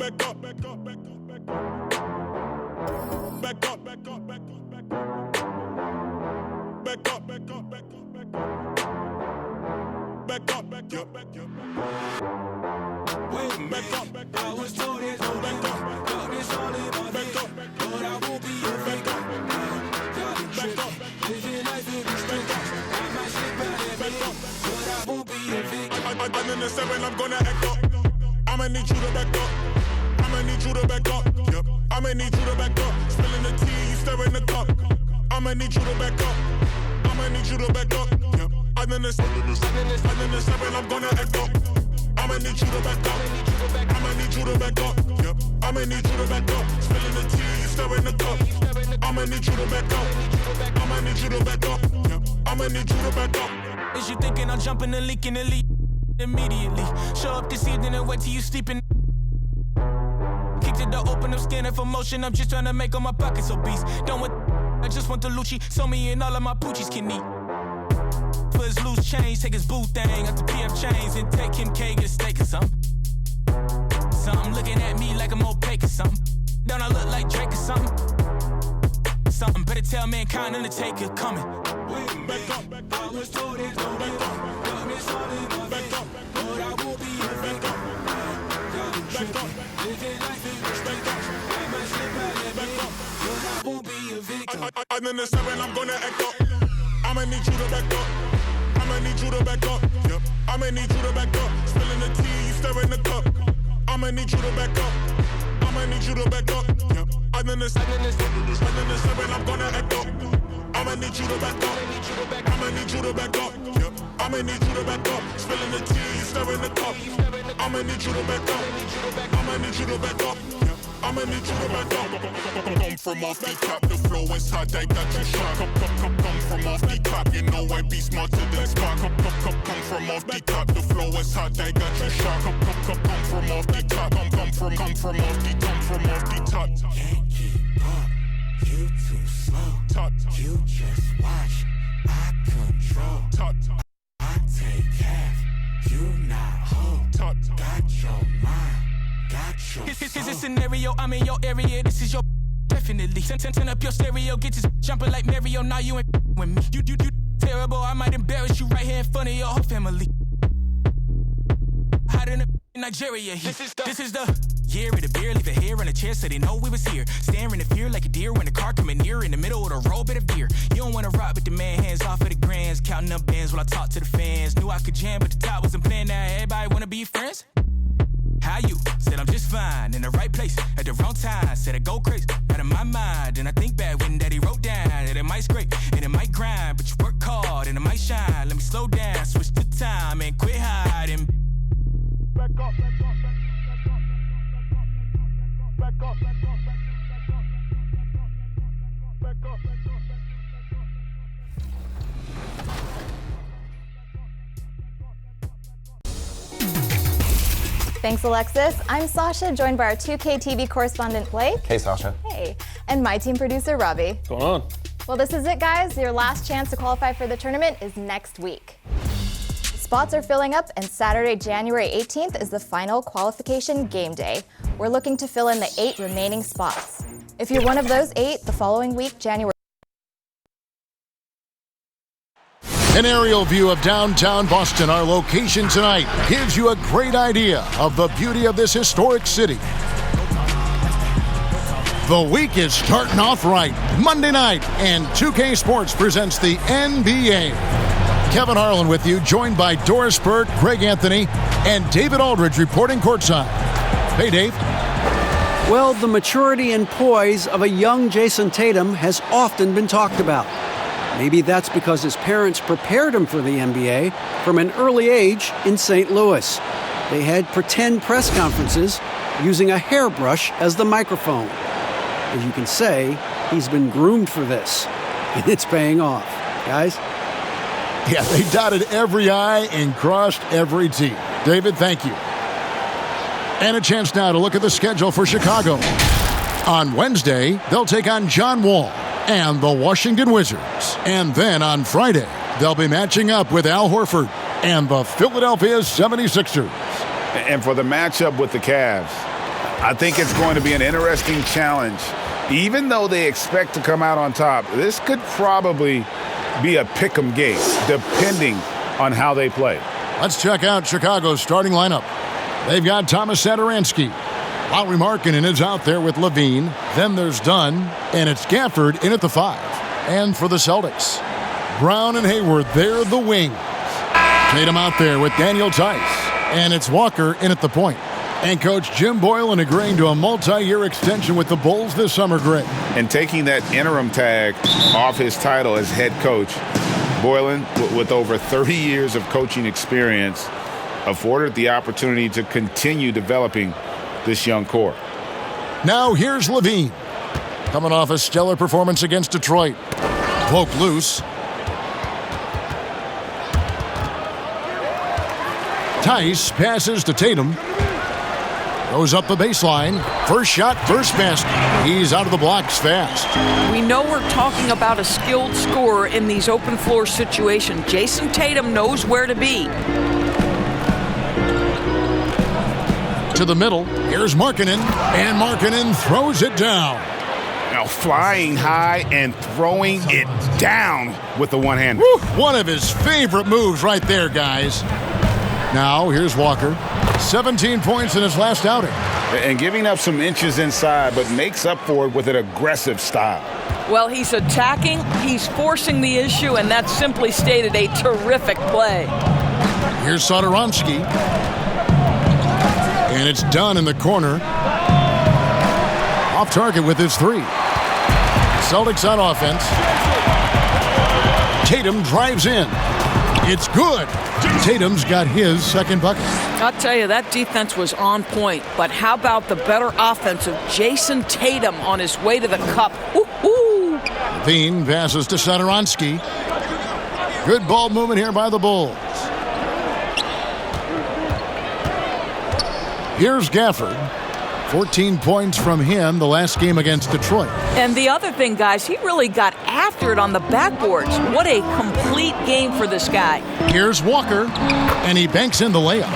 back up, back up, back up, back up. Back up, back up, back up, back up. Back up, back up, back up, back up. Back up, back up, back up. Wait, back up, back up. I was told it's no back up, back up. It's all in my back up, back up. But I won't be a back up, back up. Living life in this back up. I might slip out and back up, but I won't be a victim. I'm in the 7, I'm gonna act up. I'ma need you to back up. I'ma need you to back up. Yep. I'ma need you to back up. Spilling the tea, you stirring the cup. I'ma need you to back up. I'ma need you to back up. Yep. I'm in the 7, I'm gonna act up. I'ma need you to back up. I'ma need you to back up. Yep. I'ma need you to back up. Spilling the tea, you stirring the cup. I'ma need you to back up. I'ma need you to back up. Yep. I'ma need you to back up. Is you thinking I'm jumping the leak in the leak? Immediately show up this evening and wait till you sleeping. Kick to the open, I'm scanning for motion. I'm just trying to make all my pockets obese. Don't want, I just want the Lucci. So me and all of my poochies can eat. For his loose change, take his boo thing out the PF chains and take him K get a steak or something. Something looking at me like I'm opaque or something. Don't I look like Drake or something? Something better tell mankind Undertaker coming. Back up, back up. I was told it's no back up. It's all in my back up, but I won't be a back up. Back up, living life in this back up. I might slip out and back up, but I won't be a victim. I'm in the 7, I'm gonna act up. I'ma need you to back up. I'ma need you to back up. Yep. I'ma need you to back up. Spilling the tea, you stirring the cup. I'ma need you to back up. I'ma need you to back up. Yep. I'm in the 7, I'm gonna act up. I'ma need you to back up. I'ma need you to back up. Yep. I'ma need you to back up. Spilling the tea, you stirring the cup. I'ma need you to back up. I'ma need you to back up. Yep. I'ma need you to back up. Come from off the top, the flow is hot, I got you shot. Come from off the top, you know I be smarter than Spock. Come from off the top, the flow is hot, I got you shot. Come from off the top, come from off the top. Can't keep up, you too slow. You just watch, I control. I take half, you not whole. Got your mind, got your soul. Here's a scenario, I'm in your area, this is your definitely. Turn up your stereo, get this jumping like Mario, now you ain't with me. You terrible, I might embarrass you right here in front of your whole family. Hot in Nigeria, this is the year of the beer, leave it here on the chair so they know we was here. Staring in fear like a deer when the car coming near in the middle of the road, bit of beer. You don't wanna rock with the man, hands off of the grands, counting up bands while I talk to the fans. Knew I could jam, but the top wasn't playing. Now everybody wanna be friends. How you? Said I'm just fine, in the right place, at the wrong time. Said I go crazy, out of my mind. And I think back when daddy wrote down that it might scrape and it might grind, but you work hard and it might shine. Let me slow down, switch the time and quit hiding. Back up, back up, back up, back up, back up, back up, back up, back up, back up. Thanks, Alexis. I'm Sasha, joined by our 2K TV correspondent, Blake. Hey, Sasha. Hey. And my team producer, Robbie. What's going on? Well, this is it, guys. Your last chance to qualify for the tournament is next week. Spots are filling up, and Saturday, January 18th is the final qualification game day. We're looking to fill in the 8 remaining spots. If you're one of those 8, the following week, January. An aerial view of downtown Boston, our location tonight, gives you a great idea of the beauty of this historic city. The week is starting off right. Monday night, and 2K Sports presents the NBA. Kevin Harlan with you, joined by Doris Burt, Greg Anthony, and David Aldridge reporting courtside. Hey, Dave. Well, the maturity and poise of a young Jayson Tatum has often been talked about. Maybe that's because his parents prepared him for the NBA from an early age in St. Louis. They had pretend press conferences using a hairbrush as the microphone. As you can say, he's been groomed for this, and it's paying off. Guys? Yeah, they dotted every I and crossed every T. David, thank you. And a chance now to look at the schedule for Chicago. On Wednesday, they'll take on John Wall and the Washington Wizards. And then on Friday, they'll be matching up with Al Horford and the Philadelphia 76ers. And for the matchup with the Cavs, I think it's going to be an interesting challenge. Even though they expect to come out on top, this could probably be a pick'em game, depending on how they play. Let's check out Chicago's starting lineup. They've got Thomas Satoransky. Lauri Markkanen is out there with LaVine. Then there's Dunn, and it's Gafford in at the 5. And for the Celtics, Brown and Hayward, they're the wings. Tatum out there with Daniel Tice, and it's Walker in at the point. And Coach Jim Boylan agreeing to a multi-year extension with the Bulls this summer, Greg. And taking that interim tag off his title as head coach, Boylan, with over 30 years of coaching experience, afforded the opportunity to continue developing this young core. Now here's LaVine. Coming off a stellar performance against Detroit. Poke loose. Tice passes to Tatum. Goes up the baseline. First shot, first basket. He's out of the blocks fast. We know we're talking about a skilled scorer in these open floor situations. Jayson Tatum knows where to be. To the middle. Here's Markkanen. And Markkanen throws it down. Now flying high and throwing it down with the one-hander. One of his favorite moves right there, guys. Now here's Walker. 17 points in his last outing. And giving up some inches inside, but makes up for it with an aggressive style. Well, he's attacking, he's forcing the issue, and that's simply stated a terrific play. Here's Satoransky. And it's Dunn in the corner. Off target with his 3. Celtics on offense. Tatum drives in. It's good. Tatum's got his second bucket. I'll tell you, that defense was on point. But how about the better offense of Jayson Tatum on his way to the cup? Woo-hoo! LaVine passes to Satoransky. Good ball movement here by the Bulls. Here's Gafford. 14 points from him the last game against Detroit. And the other thing, guys, he really got after it on the backboards. What a complete game for this guy. Here's Walker, and he banks in the layup.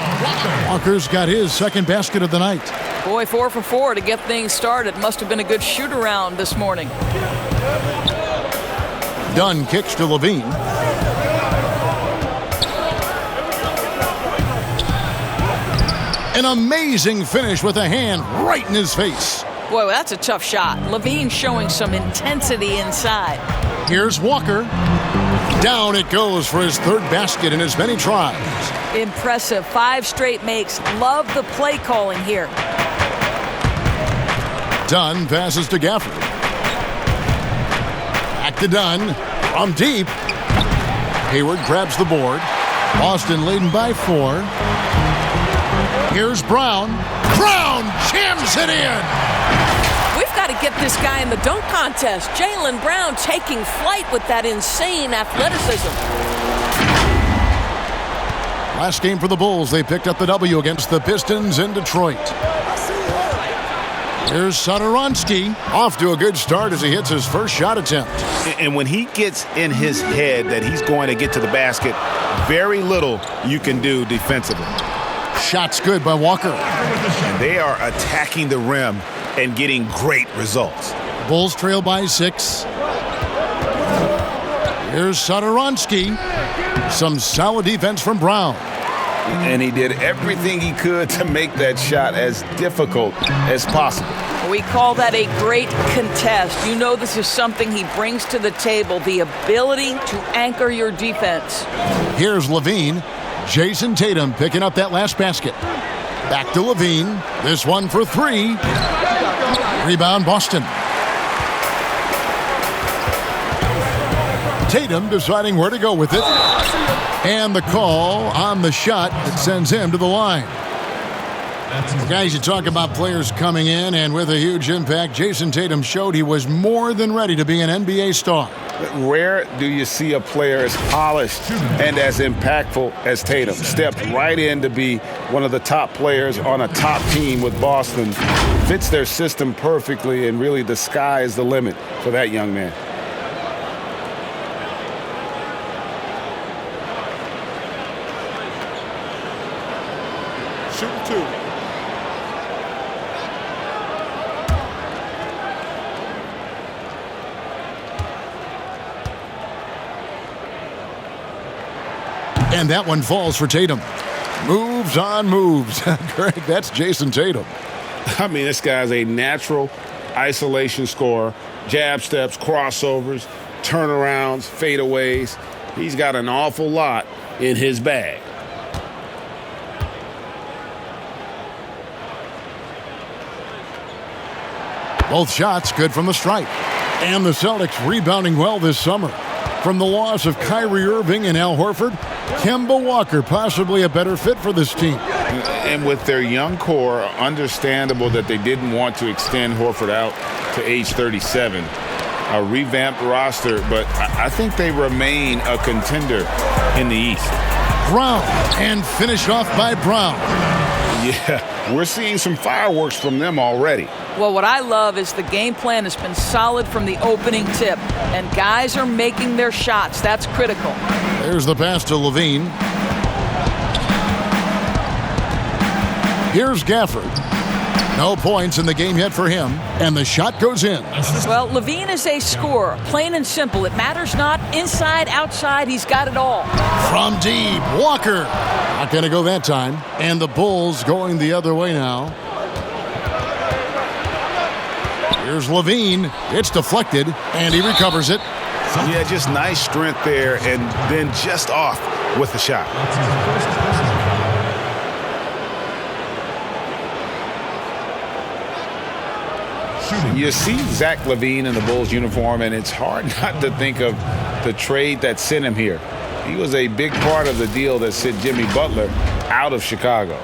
Walker's got his second basket of the night. Boy, 4 for 4 to get things started. Must have been a good shoot-around this morning. Dunn kicks to LaVine. An amazing finish with a hand right in his face. Boy, that's a tough shot. LaVine showing some intensity inside. Here's Walker. Down it goes for his third basket in as many tries. Impressive. 5 straight makes. Love the play calling here. Dunn passes to Gafford. Back to Dunn. From deep. Hayward grabs the board. Boston leading by 4. Here's Brown. Brown jams it in. We've got to get this guy in the dunk contest. Jaylen Brown taking flight with that insane athleticism. Last game for the Bulls, they picked up the W against the Pistons in Detroit. Here's Satoransky. Off to a good start as he hits his first shot attempt. And when he gets in his head that he's going to get to the basket, very little you can do defensively. Shot's good by Walker. And they are attacking the rim and getting great results. Bulls trail by 6. Here's Satoransky. Some solid defense from Brown. And he did everything he could to make that shot as difficult as possible. We call that a great contest. You know this is something he brings to the table, the ability to anchor your defense. Here's LaVine. Jayson Tatum picking up that last basket. Back to LaVine. This one for 3. Rebound Boston. Tatum deciding where to go with it. And the call on the shot that sends him to the line. Well, guys, you talk about players coming in and with a huge impact. Jayson Tatum showed he was more than ready to be an NBA star. Rare do you see a player as polished and as impactful as Tatum. Stepped right in to be one of the top players on a top team with Boston. Fits their system perfectly, and really the sky is the limit for that young man. Shooting 2. And that one falls for Tatum. Moves on moves. Greg, that's Jayson Tatum. I mean, this guy's a natural isolation scorer. Jab steps, crossovers, turnarounds, fadeaways. He's got an awful lot in his bag. Both shots good from the stripe. And the Celtics rebounding well this summer. From the loss of Kyrie Irving and Al Horford, Kemba Walker possibly a better fit for this team. And with their young core, understandable that they didn't want to extend Horford out to age 37. A revamped roster, but I think they remain a contender in the East. Brown, and finished off by Brown. Yeah, we're seeing some fireworks from them already. Well, what I love is the game plan has been solid from the opening tip, and guys are making their shots. That's critical. There's the pass to LaVine. Here's Gafford. No points in the game yet for him, and the shot goes in. Well, LaVine is a scorer, plain and simple. It matters not inside, outside, he's got it all. From deep, Walker. Not going to go that time. And the Bulls going the other way now. Here's LaVine. It's deflected, and he recovers it. Yeah, just nice strength there, and then just off with the shot. You see Zach LaVine in the Bulls uniform, and it's hard not to think of the trade that sent him here. He was a big part of the deal that sent Jimmy Butler out of Chicago.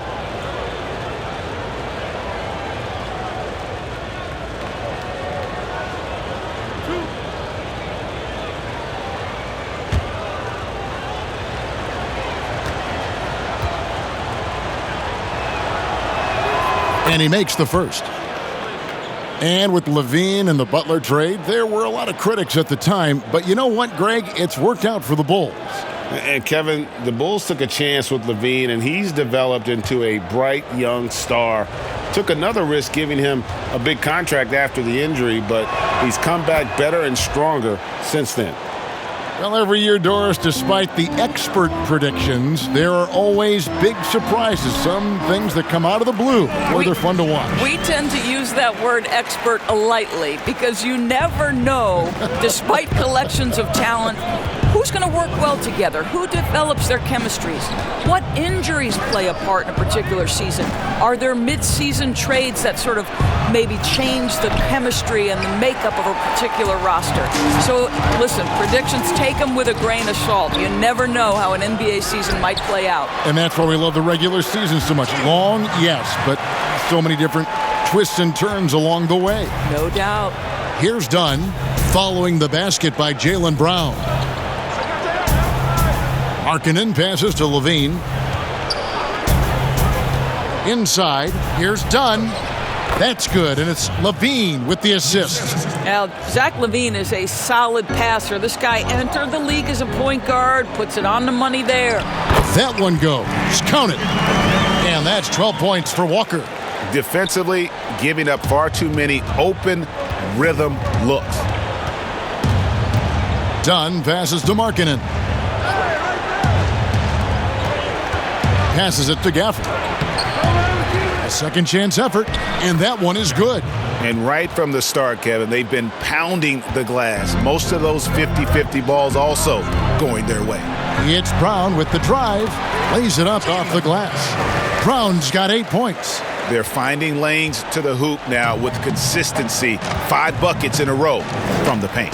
And he makes the first. And with LaVine and the Butler trade, there were a lot of critics at the time. But you know what, Greg? It's worked out for the Bulls. And Kevin, the Bulls took a chance with LaVine, and he's developed into a bright young star. Took another risk giving him a big contract after the injury, but he's come back better and stronger since then. Well, every year, Doris, despite the expert predictions, there are always big surprises. Some things that come out of the blue, or they're fun to watch. We tend to use that word expert lightly because you never know, despite collections of talent, who's going to work well together, who develops their chemistries, what injuries play a part in a particular season. Are there mid-season trades that sort of maybe change the chemistry and the makeup of a particular roster? So, listen, predictions, take them with a grain of salt. You never know how an NBA season might play out. And that's why we love the regular season so much. Long, yes, but so many different twists and turns along the way. No doubt. Here's Dunn, following the basket by Jaylen Brown. Markkanen passes to LaVine. Inside, here's Dunn. That's good, and it's LaVine with the assist. Now, Zach LaVine is a solid passer. This guy entered the league as a point guard, puts it on the money there. That one goes. Count it. And that's 12 points for Walker. Defensively, giving up far too many open rhythm looks. Dunn passes to Markkanen. Passes it to Gafford. A second chance effort, and that one is good. And right from the start, Kevin, they've been pounding the glass. Most of those 50-50 balls also going their way. It's Brown with the drive. Lays it up off the glass. Brown's got 8 points. They're finding lanes to the hoop now with consistency. 5 buckets in a row from the paint.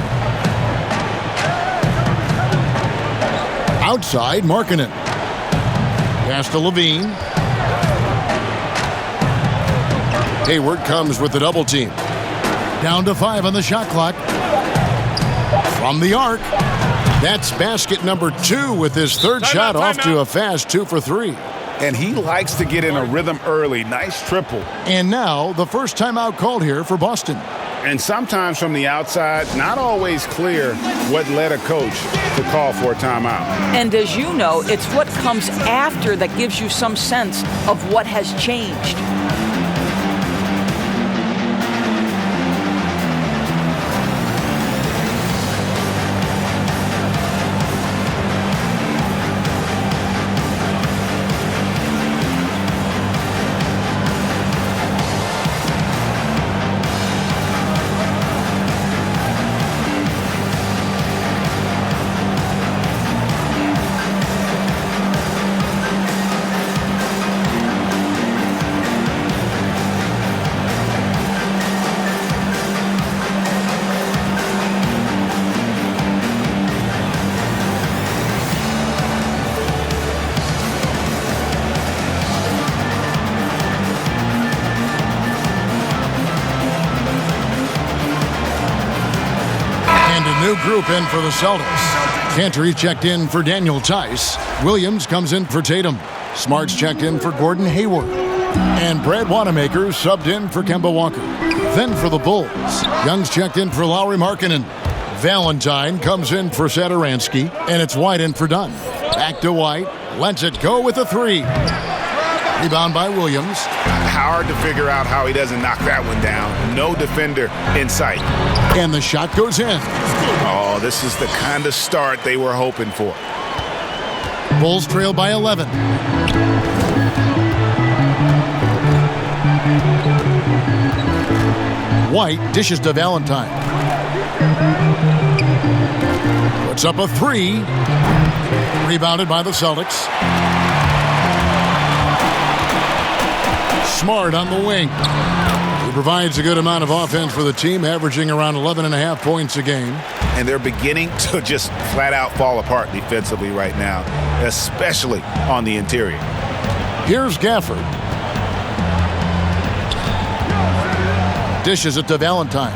Outside, Markkanen. Pass to LaVine. Hayward comes with the double team. Down to 5 on the shot clock. From the arc. That's basket number 2 with his third shot off to a fast 2 for 3. And he likes to get in a rhythm early. Nice triple. And now the first timeout called here for Boston. And sometimes from the outside, not always clear what led a coach to call for a timeout. And as you know, it's what comes after that gives you some sense of what has changed. new group in for the Celtics. Cantor checked in for Daniel Tice. Williams comes in for Tatum. Smart's checked in for Gordon Hayward. And Brad Wanamaker subbed in for Kemba Walker. Then for the Bulls, Young's checked in for Lauri Markkanen. Valentine comes in for Satoransky, and it's White in for Dunn. Back to White, lets it go with a three. Rebound by Williams. Hard to figure out how he doesn't knock that one down. No defender in sight. And the shot goes in. Oh, this is the kind of start they were hoping for. Bulls trail by 11. White dishes to Valentine. Puts up a three. Rebounded by the Celtics. Smart on the wing. He provides a good amount of offense for the team, averaging around 11.5 points a game. And they're beginning to just flat out fall apart defensively right now, especially on the interior. Here's Gafford. Dishes it to Valentine.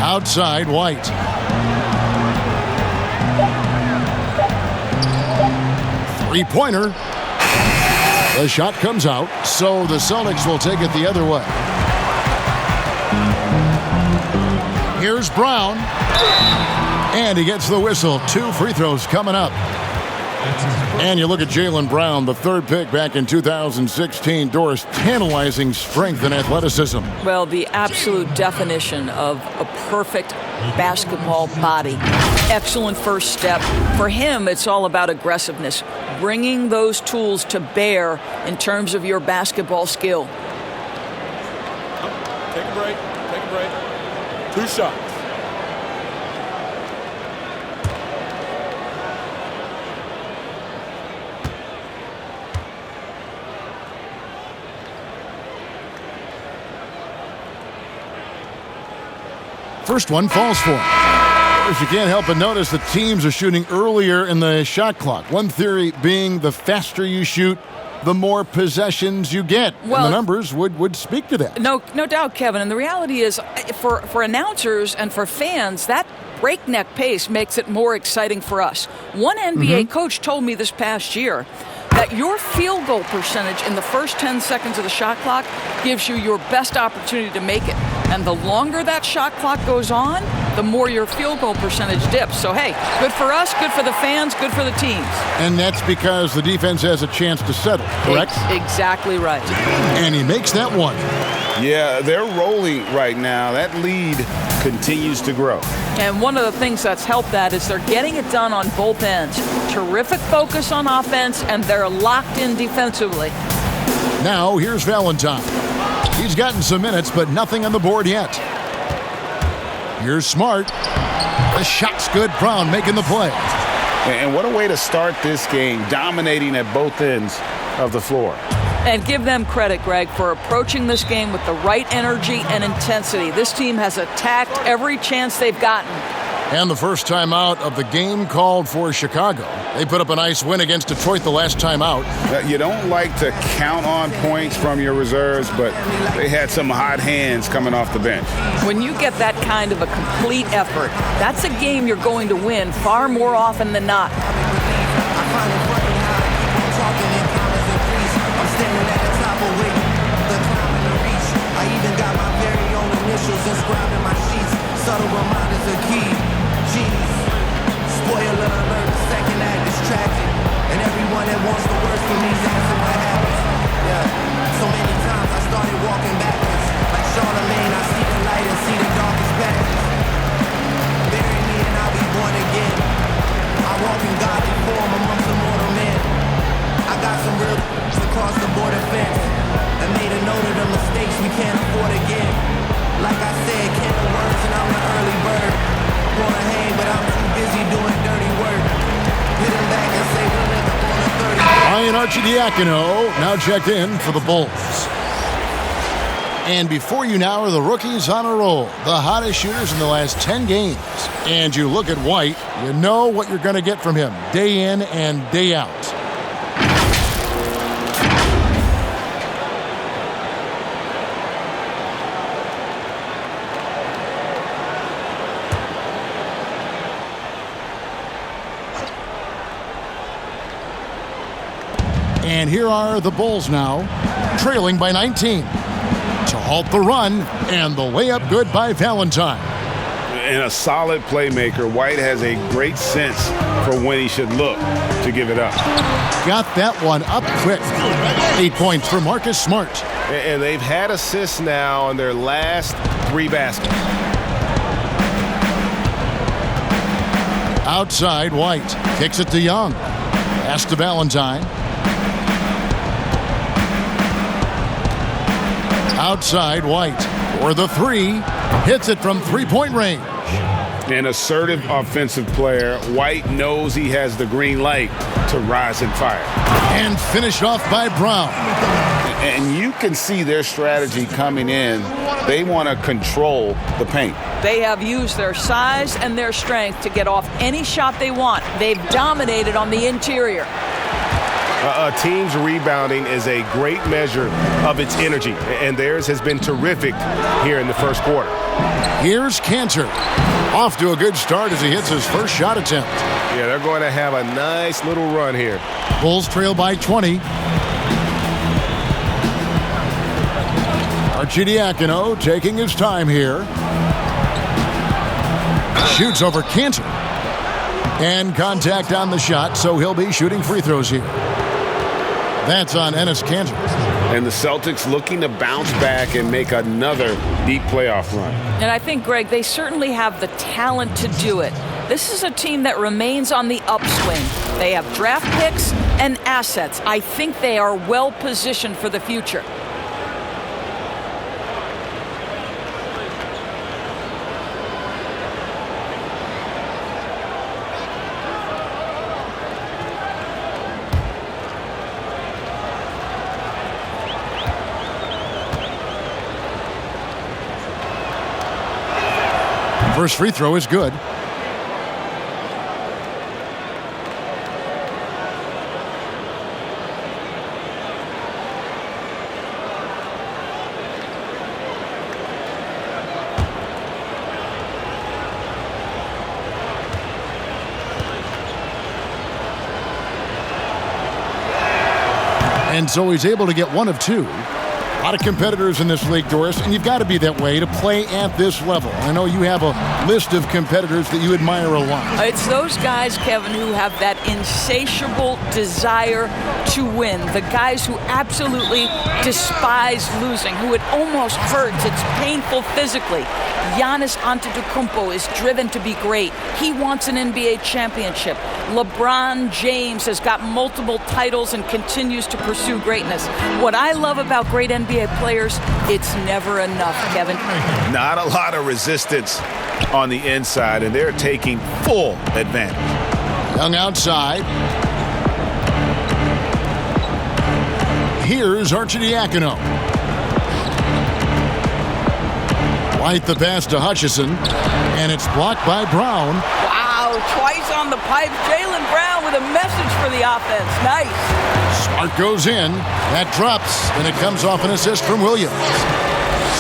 Outside, White. Three-pointer. The shot comes out, so the Celtics will take it the other way. Here's Brown. And he gets the whistle. 2 free throws coming up. And you look at Jaylen Brown, the third pick back in 2016. Doris, tantalizing strength and athleticism. Well, the absolute definition of a perfect basketball body. Excellent first step. For him, it's all about aggressiveness, bringing those tools to bear in terms of your basketball skill. Take a break. Take a break. 2 shots. First one falls for him. You can't help but notice the teams are shooting earlier in the shot clock. One theory being the faster you shoot, the more possessions you get. Well, and the numbers would speak to that. No doubt, Kevin. And the reality is, for announcers and for fans, that breakneck pace makes it more exciting for us. One NBA coach told me this past year that your field goal percentage in the first 10 seconds of the shot clock gives you your best opportunity to make it. And the longer that shot clock goes on, the more your field goal percentage dips. So, hey, good for us, good for the fans, good for the teams. And that's because the defense has a chance to settle, correct? Exactly right. And he makes that one. Yeah, they're rolling right now. That lead continues to grow. And one of the things that's helped that is they're getting it done on both ends. Terrific focus on offense, and they're locked in defensively. Now, here's Valentine. He's gotten some minutes, but nothing on the board yet. Here's Smart. The shot's good. Brown making the play. And what a way to start this game, dominating at both ends of the floor. And give them credit, Greg, for approaching this game with the right energy and intensity. This team has attacked every chance they've gotten. And the first time out of the game called for Chicago. They put up a nice win against Detroit the last time out. You don't like to count on points from your reserves, but they had some hot hands coming off the bench. When you get that kind of a complete effort, that's a game you're going to win far more often than not. Inscribed in my sheets, subtle reminders are key. Genius. Spoiler alert, the second act is tragic. And everyone that wants the worst for me is asking what happens. Yeah, so many times I started walking backwards. Like Charlemagne, I see the light and see the darkest patches. Bury me and I'll be born again. I walk in godly form amongst the mortal men. I got some real across the border fence. And made a note of the mistakes we can't afford again. Like I said, can of words and I'm the early bird. Wanna hang, but I'm too busy doing dirty work. Hit him back and say we'll link up on the 30. Ryan Arcidiacono now checked in for the Bulls. And before you now are the rookies on a roll. The hottest shooters in the last 10 games. And you look at White, you know what you're going to get from him day in and day out. And here are the Bulls now, trailing by 19. To halt the run, and the layup good by Valentine. And a solid playmaker, White has a great sense for when he should look to give it up. Got that one up quick. 8 points for Marcus Smart. And they've had assists now on their last 3 baskets. Outside, White kicks it to Young. Pass to Valentine. Outside, White for the 3. Hits it from three-point range. An assertive offensive player. White knows he has the green light to rise and fire. And finished off by Brown. And you can see their strategy coming in. They want to control the paint. They have used their size and their strength to get off any shot they want. They've dominated on the interior. A team's rebounding is a great measure of its energy, and theirs has been terrific here in the first quarter. Here's Cantor. Off to a good start as he hits his first shot attempt. Yeah, they're going to have a nice little run here. Bulls trail by 20. Arcidiacono taking his time here. Shoots over Cantor. And contact on the shot, so he'll be shooting free throws here. That's on Enes Kanter. And the Celtics looking to bounce back and make another deep playoff run. And I think, Greg, they certainly have the talent to do it. This is a team that remains on the upswing. They have draft picks and assets. I think they are well positioned for the future. First free throw is good. And so he's able to get one of 2. A lot of competitors in this league, Doris, and you've got to be that way to play at this level. I know you have a list of competitors that you admire a lot. It's those guys, Kevin, who have that insatiable desire to win. The guys who absolutely despise losing, who it almost hurts. It's painful physically. Giannis Antetokounmpo is driven to be great. He wants an NBA championship. LeBron James has got multiple titles and continues to pursue greatness. What I love about great NBA players, it's never enough, Kevin. Not a lot of resistance on the inside, and they're taking full advantage. Young outside. Here's Arcidiacono. White the pass to Hutchison, and it's blocked by Brown. Wow, twice on the pipe. Jaylen Brown with a message for the offense. Nice. Smart goes in. That drops, and it comes off an assist from Williams.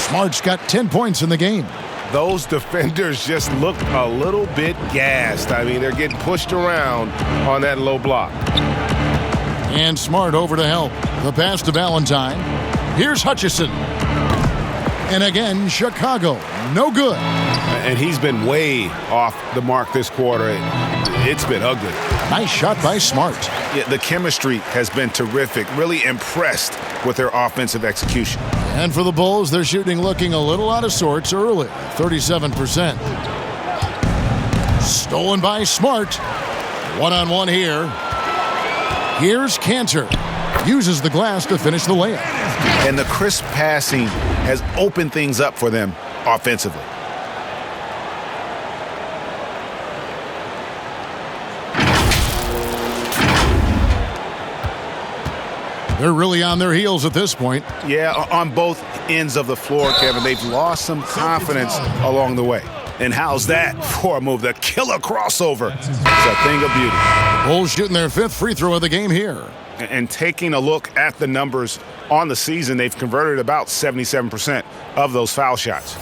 Smart's got 10 points in the game. Those defenders just look a little bit gassed. I mean, they're getting pushed around on that low block. And Smart over to help. The pass to Valentine. Here's Hutchison. And again, Chicago, no good. And he's been way off the mark this quarter. It's been ugly. Nice shot by Smart. Yeah, the chemistry has been terrific. Really impressed with their offensive execution. And for the Bulls, they're shooting looking a little out of sorts early, 37%. Stolen by Smart. One-on-one here. Here's Cantor. Uses the glass to finish the layup. And the crisp passing has opened things up for them offensively. They're really on their heels at this point. Yeah, on both ends of the floor, Kevin. They've lost some confidence along the way. And how's that for a move? The killer crossover. It's a thing of beauty. Bulls shooting their 5th free throw of the game here. And taking a look at the numbers on the season, they've converted about 77% of those foul shots.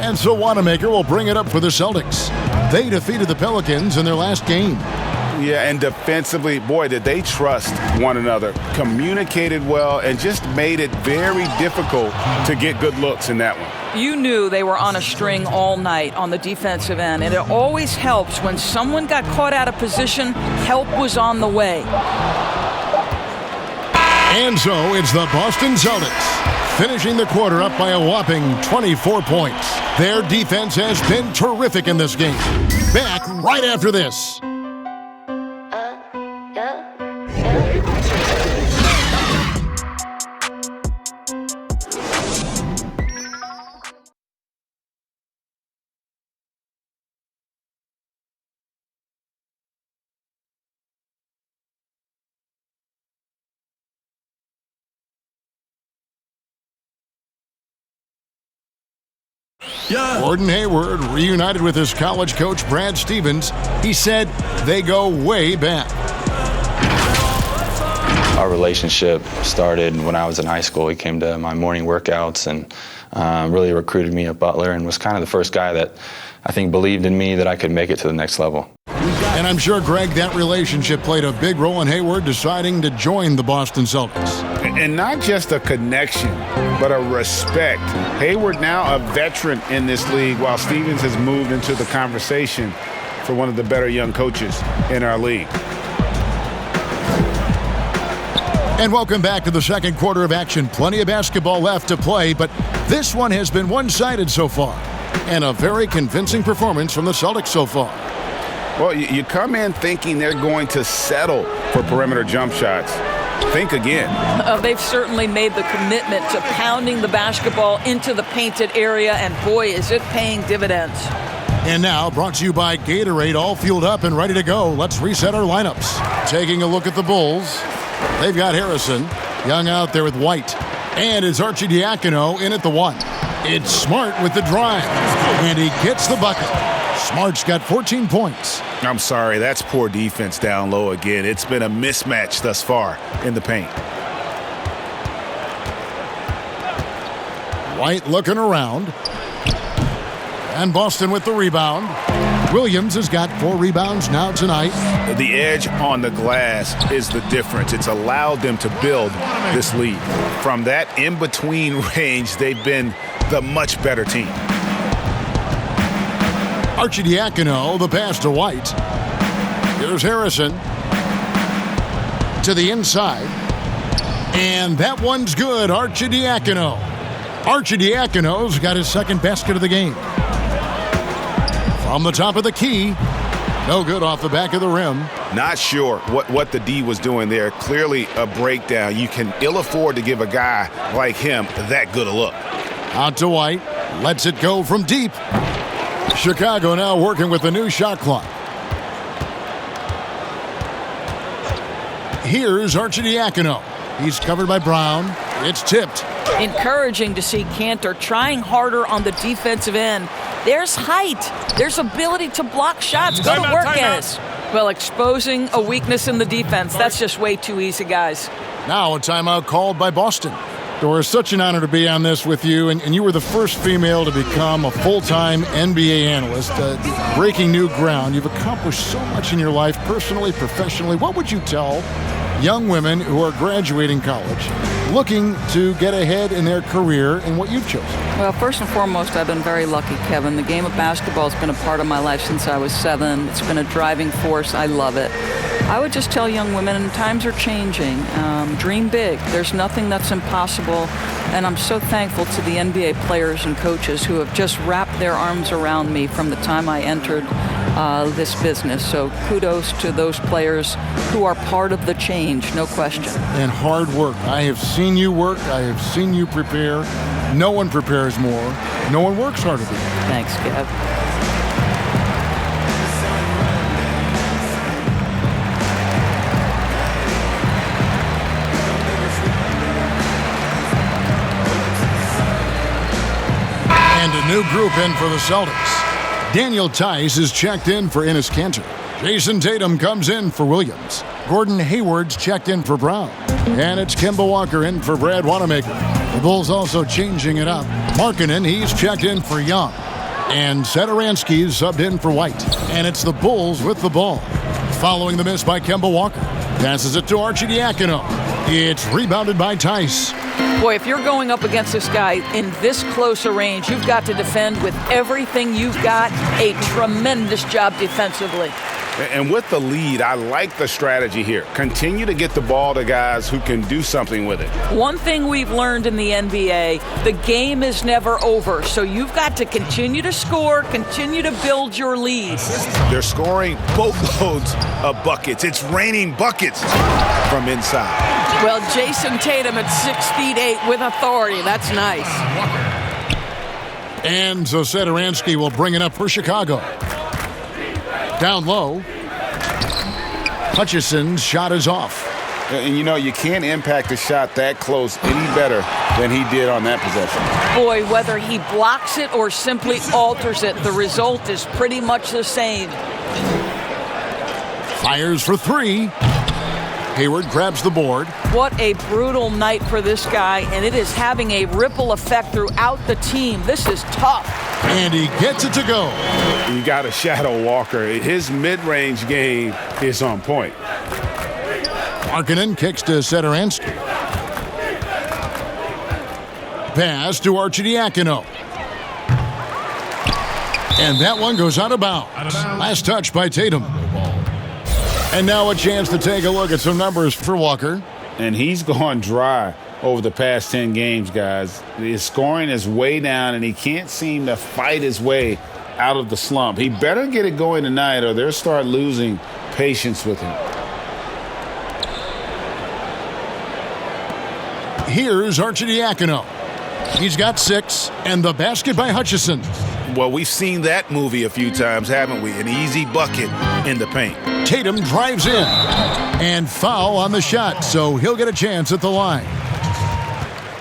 And so Wanamaker will bring it up for the Celtics. They defeated the Pelicans in their last game. Yeah, and defensively, boy, did they trust one another, communicated well, and just made it very difficult to get good looks in that one. You knew they were on a string all night on the defensive end, and it always helps when someone got caught out of position, help was on the way. And so it's the Boston Celtics, finishing the quarter up by a whopping 24 points. Their defense has been terrific in this game. Back right after this. Gordon Hayward reunited with his college coach, Brad Stevens. He said they go way back. Our relationship started when I was in high school. He came to my morning workouts and really recruited me at Butler and was kind of the first guy that I think believed in me that I could make it to the next level. And I'm sure, Greg, that relationship played a big role in Hayward deciding to join the Boston Celtics. And not just a connection, but a respect. Hayward now a veteran in this league, while Stevens has moved into the conversation for one of the better young coaches in our league. And welcome back to the second quarter of action. Plenty of basketball left to play, but this one has been one-sided so far. And a very convincing performance from the Celtics so far. Well, you come in thinking they're going to settle for perimeter jump shots. Think again. They've certainly made the commitment to pounding the basketball into the painted area, and boy, is it paying dividends. And now, brought to you by Gatorade, all fueled up and ready to go. Let's reset our lineups. Taking a look at the Bulls. They've got Harrison, Young out there with White. And it's Arcidiacono in at the 1. It's Smart with the drive. And he gets the bucket. Smart's got 14 points. I'm sorry, that's poor defense down low again. It's been a mismatch thus far in the paint. White looking around. And Boston with the rebound. Williams has got 4 rebounds now tonight. The edge on the glass is the difference. It's allowed them to build this lead. From that in-between range, they've been the much better team. Arcidiacono, the pass to White. Here's Harrison to the inside. And that one's good, Arcidiacono. Arcidiacono's got his second basket of the game. From the top of the key. No good off the back of the rim. Not sure what the D was doing there. Clearly a breakdown. You can ill afford to give a guy like him that good a look. Out to White. Lets it go from deep. Chicago now working with the new shot clock. Here's Arcidiacono. He's covered by Brown. It's tipped. Encouraging to see Cantor trying harder on the defensive end. There's height. There's ability to block shots. Go to work, Ennis. Well, exposing a weakness in the defense, that's just way too easy, guys. Now a timeout called by Boston. Doris, such an honor to be on this with you, and you were the first female to become a full-time NBA analyst, breaking new ground. You've accomplished so much in your life, personally, professionally. What would you tell young women who are graduating college, looking to get ahead in their career in what you've chosen? Well, first and foremost, I've been very lucky, Kevin. The game of basketball has been a part of my life since I was 7. It's been a driving force. I love it. I would just tell young women, times are changing. Dream big. There's nothing that's impossible. And I'm so thankful to the NBA players and coaches who have just wrapped their arms around me from the time I entered this business. So kudos to those players who are part of the change, no question. And hard work. I have seen you work. I have seen you prepare. No one prepares more. No one works harder than you. Thanks, Kev. And a new group in for the Celtics. Daniel Tice is checked in for Enes Kanter. Jayson Tatum comes in for Williams. Gordon Hayward's checked in for Brown. And it's Kemba Walker in for Brad Wanamaker. The Bulls also changing it up. Markkanen, he's checked in for Young. And Satoransky is subbed in for White. And it's the Bulls with the ball. Following the miss by Kemba Walker. Passes it to Arcidiacono. It's rebounded by Tice. Boy, if you're going up against this guy in this close a range, you've got to defend with everything you've got. A tremendous job defensively. And with the lead, I like the strategy here. Continue to get the ball to guys who can do something with it. One thing we've learned in the NBA, the game is never over. So you've got to continue to score, continue to build your lead. They're scoring boatloads of buckets. It's raining buckets from inside. Well, Jayson Tatum at 6'8" with authority. That's nice. And so Satoransky will bring it up for Chicago. Down low. Hutchison's shot is off. And you know, you can't impact a shot that close any better than he did on that possession. Boy, whether he blocks it or simply alters it, the result is pretty much the same. Fires for three. Hayward grabs the board. What a brutal night for this guy, and it is having a ripple effect throughout the team. This is tough. And he gets it to go. You got to shadow Walker. His mid-range game is on point. Markkanen kicks to Satoransky. Pass to Arcidiacono. And that one goes out of bounds. Last touch by Tatum. And now a chance to take a look at some numbers for Walker. And he's gone dry over the past 10 games, guys. His scoring is way down, and he can't seem to fight his way out of the slump. He better get it going tonight, or they'll start losing patience with him. Here's Arcidiacono. He's got 6, and the basket by Hutchison. Well, we've seen that movie a few times, haven't we? An easy bucket in the paint. Tatum drives in. And foul on the shot, so he'll get a chance at the line.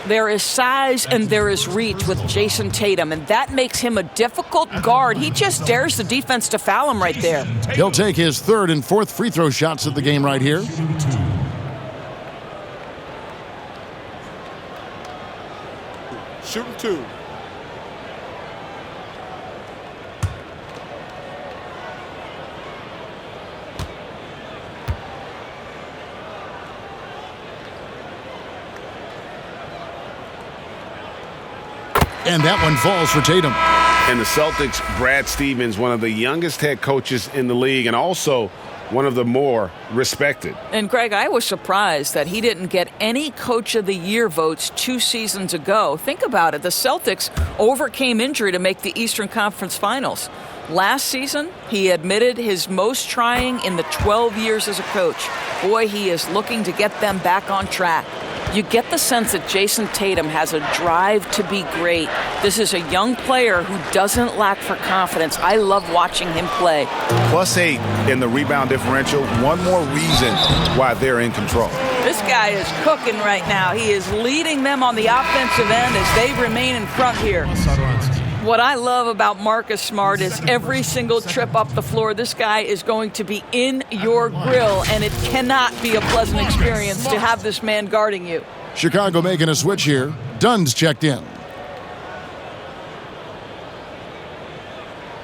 There is size and there is reach with Jayson Tatum, and that makes him a difficult guard. He just dares the defense to foul him right there. He'll take his 3rd and 4th free throw shots of the game right here. Shooting 2. And that one falls for Tatum. And the Celtics, Brad Stevens, one of the youngest head coaches in the league, and also one of the more respected. And Greg, I was surprised that he didn't get any Coach of the Year votes 2 seasons ago. Think about it. The Celtics overcame injury to make the Eastern Conference Finals. Last season, he admitted his most trying in the 12 years as a coach. Boy, he is looking to get them back on track. You get the sense that Jayson Tatum has a drive to be great. This is a young player who doesn't lack for confidence. I love watching him play. +8 in the rebound differential. One more reason why they're in control. This guy is cooking right now. He is leading them on the offensive end as they remain in front here. What I love about Marcus Smart is every single trip up the floor, this guy is going to be in your grill, and it cannot be a pleasant experience to have this man guarding you. Chicago making a switch here. Dunn's checked in.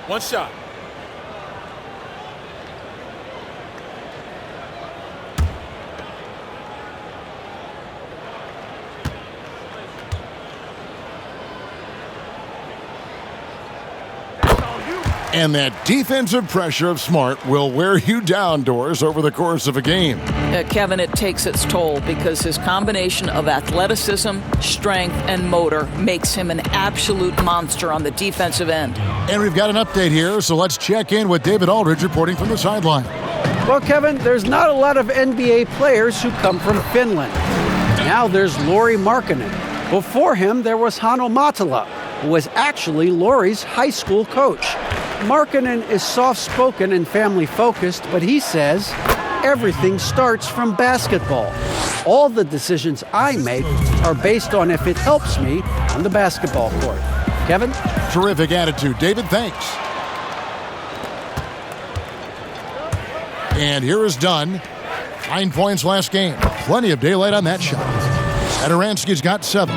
One shot. And that defensive pressure of Smart will wear you down, Doris, over the course of a game. Kevin, it takes its toll because his combination of athleticism, strength, and motor makes him an absolute monster on the defensive end. And we've got an update here, so let's check in with David Aldridge reporting from the sideline. Well, Kevin, there's not a lot of NBA players who come from Finland. Now there's Lauri Markkanen. Before him, there was Hanno Matala, who was actually Lauri's high school coach. Markkanen is soft-spoken and family-focused, but he says everything starts from basketball. All the decisions I make are based on if it helps me on the basketball court. Kevin? Terrific attitude. David, thanks. And here is Dunn. 9 points last game. Plenty of daylight on that shot. Satoransky's got 7.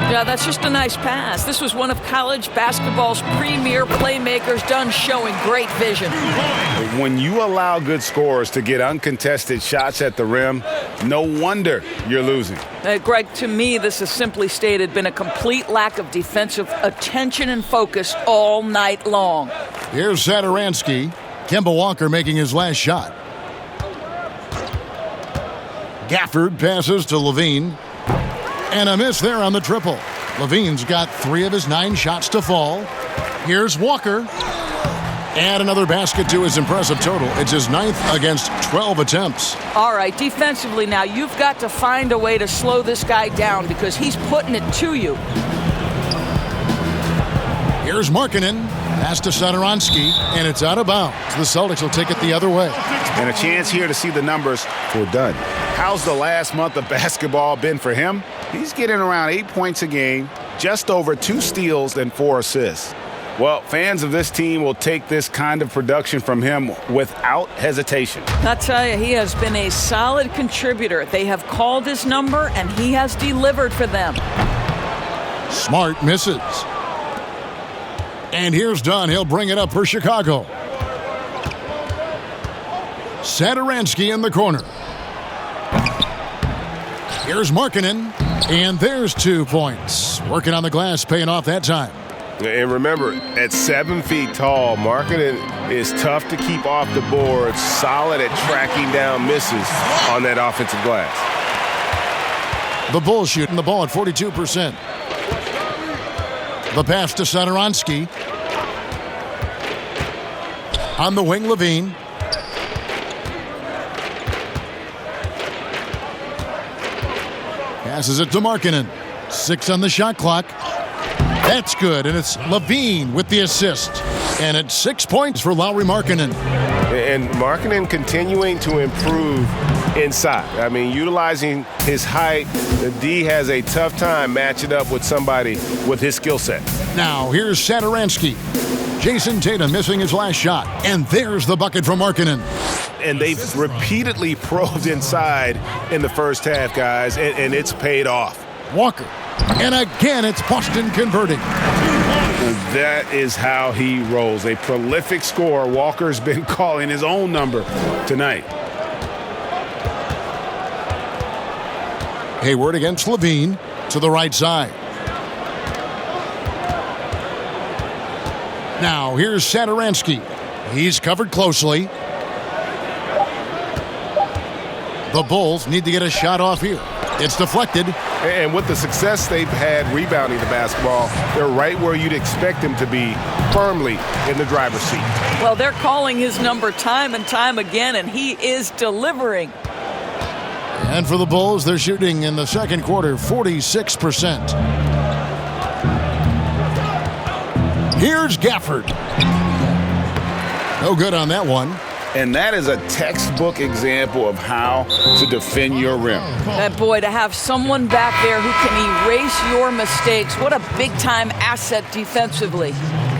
Yeah, that's just a nice pass. This was one of college basketball's premier playmakers done showing great vision. When you allow good scorers to get uncontested shots at the rim, no wonder you're losing. Greg, to me, this has simply stated been a complete lack of defensive attention and focus all night long. Here's Satoransky. Kemba Walker making his last shot. Gafford passes to LaVine. And a miss there on the triple. LaVine's got 3 of his 9 shots to fall. Here's Walker. And another basket to his impressive total. It's his 9th against 12 attempts. All right, defensively now, you've got to find a way to slow this guy down because he's putting it to you. Here's Markkanen. Pass to Satoransky, and it's out of bounds. The Celtics will take it the other way. And a chance here to see the numbers for Dunn. How's the last month of basketball been for him? He's getting around 8 points a game, just over 2 steals and 4 assists. Well, fans of this team will take this kind of production from him without hesitation. I tell you, he has been a solid contributor. They have called his number, and he has delivered for them. Smart misses. And here's Dunn. He'll bring it up for Chicago. Satoransky in the corner. Here's Markkanen. And there's 2 points. Working on the glass, paying off that time. And remember, at 7 feet tall, Markkanen is tough to keep off the board, solid at tracking down misses on that offensive glass. The Bulls shooting the ball at 42%. The pass to Satoransky. On the wing, LaVine. Passes it to Markkanen. 6 on the shot clock. That's good, and it's LaVine with the assist. And it's 6 points for Lauri Markkanen. And Markkanen continuing to improve inside. I mean, utilizing his height, the D has a tough time matching up with somebody with his skill set. Now, here's Satoransky. Jayson Tatum missing his last shot. And there's the bucket from Markkanen. And they've repeatedly probed inside in the first half, guys, and it's paid off. Walker. And again, it's Boston converting. That is how he rolls. A prolific scorer. Walker's been calling his own number tonight. Hayward against LaVine to the right side. Now, here's Satoransky. He's covered closely. The Bulls need to get a shot off here. It's deflected. And with the success they've had rebounding the basketball, they're right where you'd expect them to be, firmly in the driver's seat. Well, they're calling his number time and time again, and he is delivering. And for the Bulls, they're shooting in the second quarter 46%. Here's Gafford. No good on that one. And that is a textbook example of how to defend your rim. And boy, to have someone back there who can erase your mistakes, what a big-time asset defensively.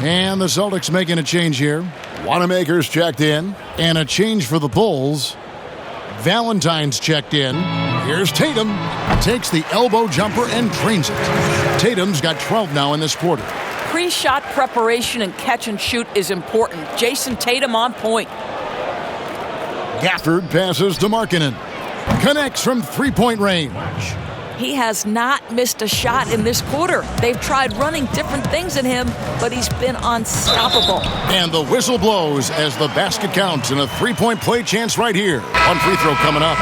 And the Celtics making a change here. Wanamaker's checked in. And a change for the Bulls. Valentine's checked in. Here's Tatum. Takes the elbow jumper and drains it. Tatum's got 12 now in this quarter. Pre-shot preparation and catch and shoot is important. Jayson Tatum on point. Gafford passes to Markkanen. Connects from three-point range. He has not missed a shot in this quarter. They've tried running different things at him, but he's been unstoppable. And the whistle blows as the basket counts and a three-point play chance right here. One free throw coming up.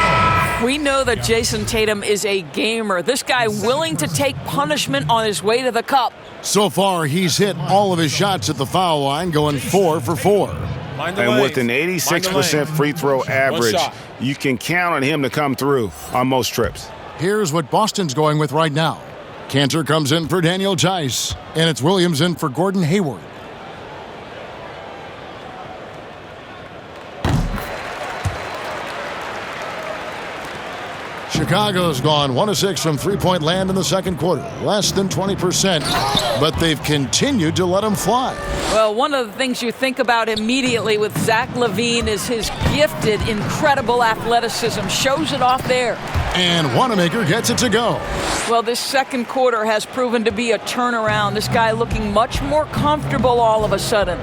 We know that Jayson Tatum is a gamer. This guy willing to take punishment on his way to the cup. So far, he's hit all of his shots at the foul line, going 4 for 4. And with an 86% free throw average, you can count on him to come through on most trips. Here's what Boston's going with right now. Cantor comes in for Daniel Tice, and it's Williams in for Gordon Hayward. Chicago's gone 1 of 6 from three-point land in the second quarter. Less than 20%, but they've continued to let them fly. Well, one of the things you think about immediately with Zach LaVine is his gifted, incredible athleticism. Shows it off there. And Wanamaker gets it to go. Well, this second quarter has proven to be a turnaround. This guy looking much more comfortable all of a sudden.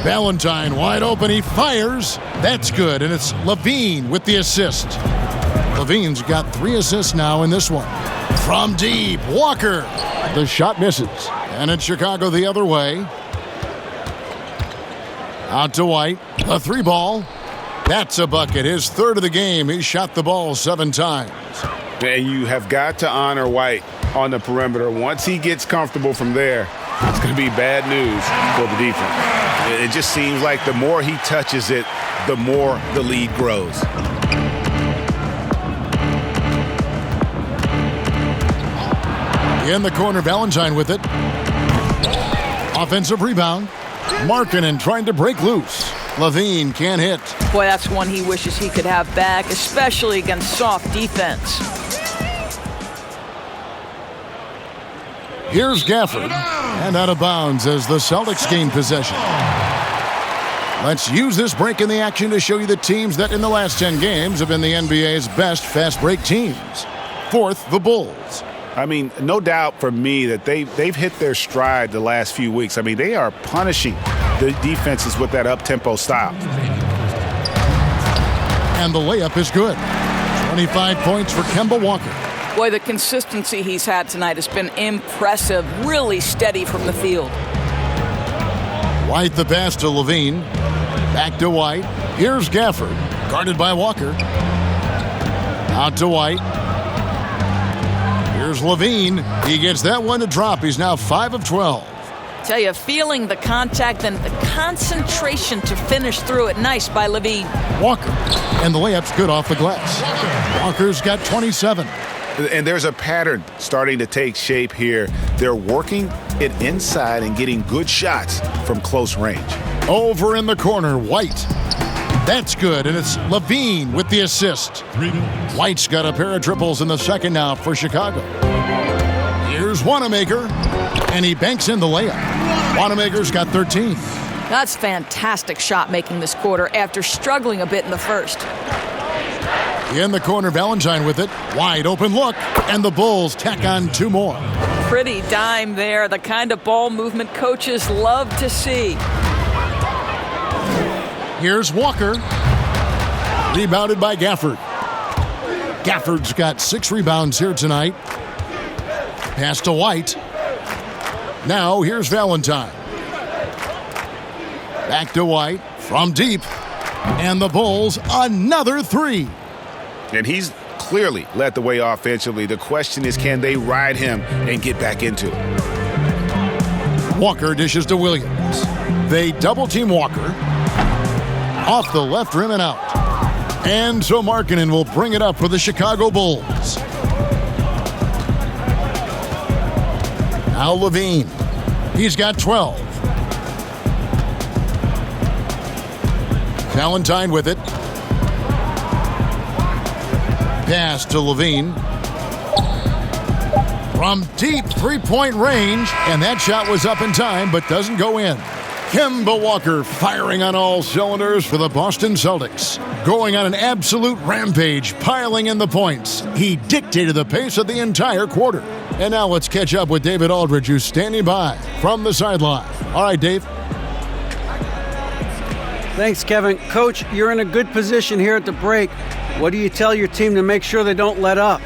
Valentine wide open. He fires. That's good. And it's LaVine with the assist. LaVine's got 3 assists now in this one. From deep, Walker. The shot misses. And it's Chicago the other way. Out to White. The 3-ball. That's a bucket. His third of the game. He shot the ball 7 times. And you have got to honor White on the perimeter. Once he gets comfortable from there, it's going to be bad news for the defense. It just seems like the more he touches it, the more the lead grows. In the corner, Valentine with it. Offensive rebound. Markkanen trying to break loose. LaVine can't hit. Boy, that's one he wishes he could have back, especially against soft defense. Here's Gafford. And out of bounds as the Celtics gain possession. Let's use this break in the action to show you the teams that in the last 10 games have been the NBA's best fast break teams. Fourth, the Bulls. I mean, no doubt for me that they've hit their stride the last few weeks. I mean, they are punishing the defenses with that up-tempo style. And the layup is good. 25 points for Kemba Walker. Boy, the consistency he's had tonight has been impressive. Really steady from the field. White the pass to LaVine. Back to White. Here's Gafford. Guarded by Walker. Out to White. Here's LaVine. He gets that one to drop. He's now 5 of 12. Tell you, feeling the contact and the concentration to finish through it. Nice by LaVine. Walker. And the layup's good off the glass. Walker's got 27. And there's a pattern starting to take shape here. They're working it inside and getting good shots from close range. Over in the corner, White. That's good, and it's LaVine with the assist. White's got a pair of triples in the second now for Chicago. Here's Wanamaker, and he banks in the layup. Wanamaker's got 13. That's fantastic shot making this quarter after struggling a bit in the first. In the corner, Valentine with it. Wide open look, and the Bulls tack on 2 more. Pretty dime there, the kind of ball movement coaches love to see. Here's Walker. Rebounded by Gafford. Gafford's got 6 rebounds here tonight. Pass to White. Now here's Valentine. Back to White from deep. And the Bulls another 3. And he's clearly led the way offensively. The question is, can they ride him and get back into it? Walker dishes to Williams. They double-team Walker. Off the left rim and out. And so Markkanen will bring it up for the Chicago Bulls. Now LaVine. He's got 12. Valentine with it. Pass to LaVine. From deep 3-point range. And that shot was up in time, but doesn't go in. Kemba Walker firing on all cylinders for the Boston Celtics. Going on an absolute rampage, piling in the points. He dictated the pace of the entire quarter. And now let's catch up with David Aldridge, who's standing by from the sideline. All right, Dave. Thanks, Kevin. Coach, you're in a good position here at the break. What do you tell your team to make sure they don't let up?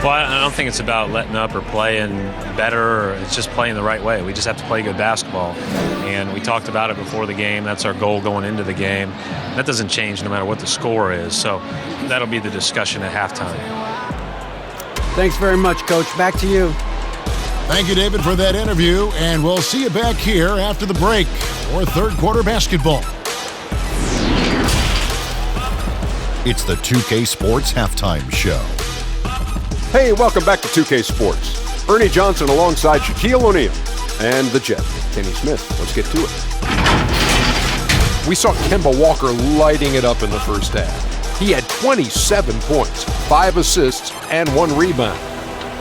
Well, I don't think it's about letting up or playing better. It's just playing the right way. We just have to play good basketball. And we talked about it before the game. That's our goal going into the game. That doesn't change no matter what the score is. So that'll be the discussion at halftime. Thanks very much, Coach. Back to you. Thank you, David, for that interview. And we'll see you back here after the break for third quarter basketball. It's the 2K Sports Halftime Show. Hey, welcome back to 2K Sports. Ernie Johnson alongside Shaquille O'Neal and the Jet, Kenny Smith. Let's get to it. We saw Kemba Walker lighting it up in the first half. He had 27 points, 5 assists, and 1 rebound.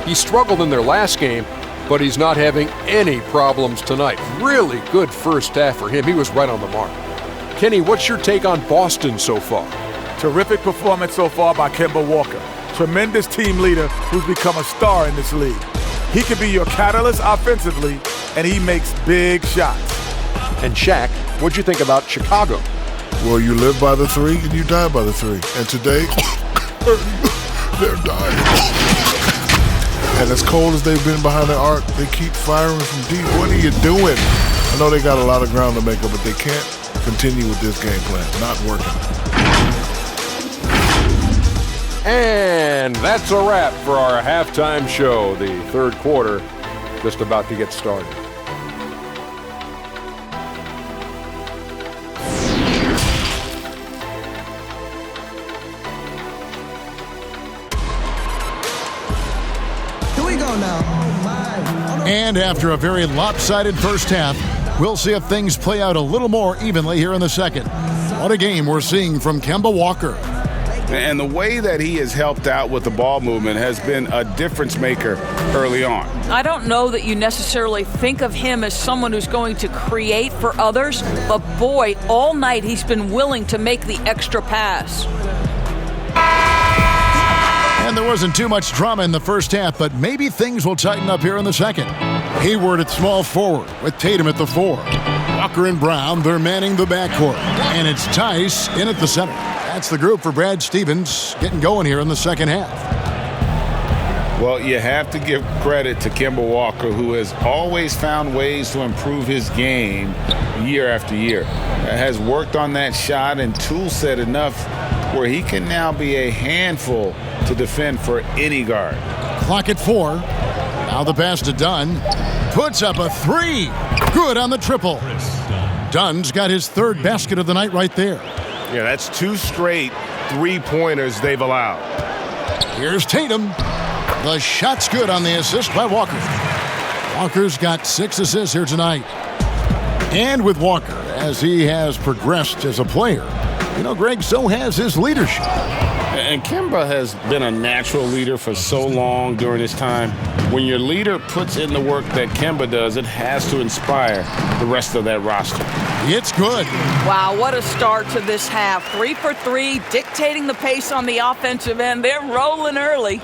He struggled in their last game, but he's not having any problems tonight. Really good first half for him. He was right on the mark. Kenny, what's your take on Boston so far? Terrific performance so far by Kemba Walker. Tremendous team leader who's become a star in this league. He can be your catalyst offensively, and he makes big shots. And Shaq, what'd you think about Chicago? Well, you live by the 3 and you die by the 3. And today, they're dying. And as cold as they've been behind the arc, they keep firing from deep. What are you doing? I know they got a lot of ground to make up, but they can't continue with this game plan. Not working. And that's a wrap for our halftime show. The third quarter just about to get started. Here we go now. And after a very lopsided first half, we'll see if things play out a little more evenly here in the second. What a game we're seeing from Kemba Walker. And the way that he has helped out with the ball movement has been a difference maker early on. I don't know that you necessarily think of him as someone who's going to create for others, but boy, all night he's been willing to make the extra pass. And there wasn't too much drama in the first half, but maybe things will tighten up here in the second. Hayward at small forward with Tatum at the 4. Walker and Brown, they're manning the backcourt. And it's Tice in at the center. That's the group for Brad Stevens getting going here in the second half. Well, you have to give credit to Kemba Walker, who has always found ways to improve his game year after year. Has worked on that shot and tool set enough where he can now be a handful to defend for any guard. Clock at 4. Now the pass to Dunn. Puts up a 3. Good on the triple. Dunn's got his third basket of the night right there. Yeah, that's 2 straight 3-pointers they've allowed. Here's Tatum. The shot's good on the assist by Walker. Walker's got 6 assists here tonight. And with Walker, as he has progressed as a player, you know, Greg, so has his leadership. And Kemba has been a natural leader for so long during his time. When your leader puts in the work that Kemba does, it has to inspire the rest of that roster. It's good. Wow, what a start to this half. 3 for 3, dictating the pace on the offensive end. They're rolling early.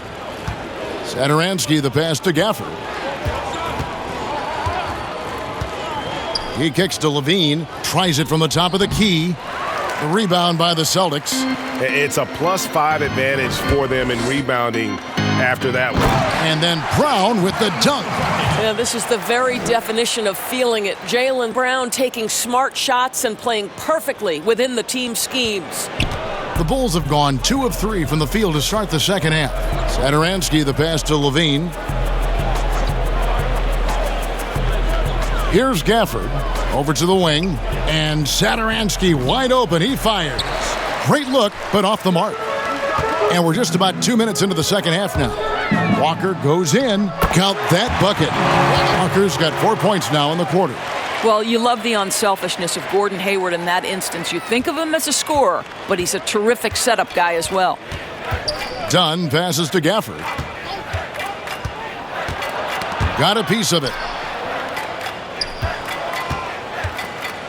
Satoransky, the pass to Gafford. He kicks to LaVine, tries it from the top of the key. The rebound by the Celtics. It's a +5 advantage for them in rebounding after that one. And then Brown with the dunk. Yeah, this is the very definition of feeling it. Jaylen Brown taking smart shots and playing perfectly within the team schemes. The Bulls have gone 2 of 3 from the field to start the second half. Satoransky, the pass to LaVine. Here's Gafford over to the wing, and Satoransky wide open. He fires. Great look, but off the mark. And we're just about 2 minutes into the second half now. Walker goes in. Count that bucket. Walker's got 4 points now in the quarter. Well, you love the unselfishness of Gordon Hayward in that instance. You think of him as a scorer, but he's a terrific setup guy as well. Dunn passes to Gafford. Got a piece of it.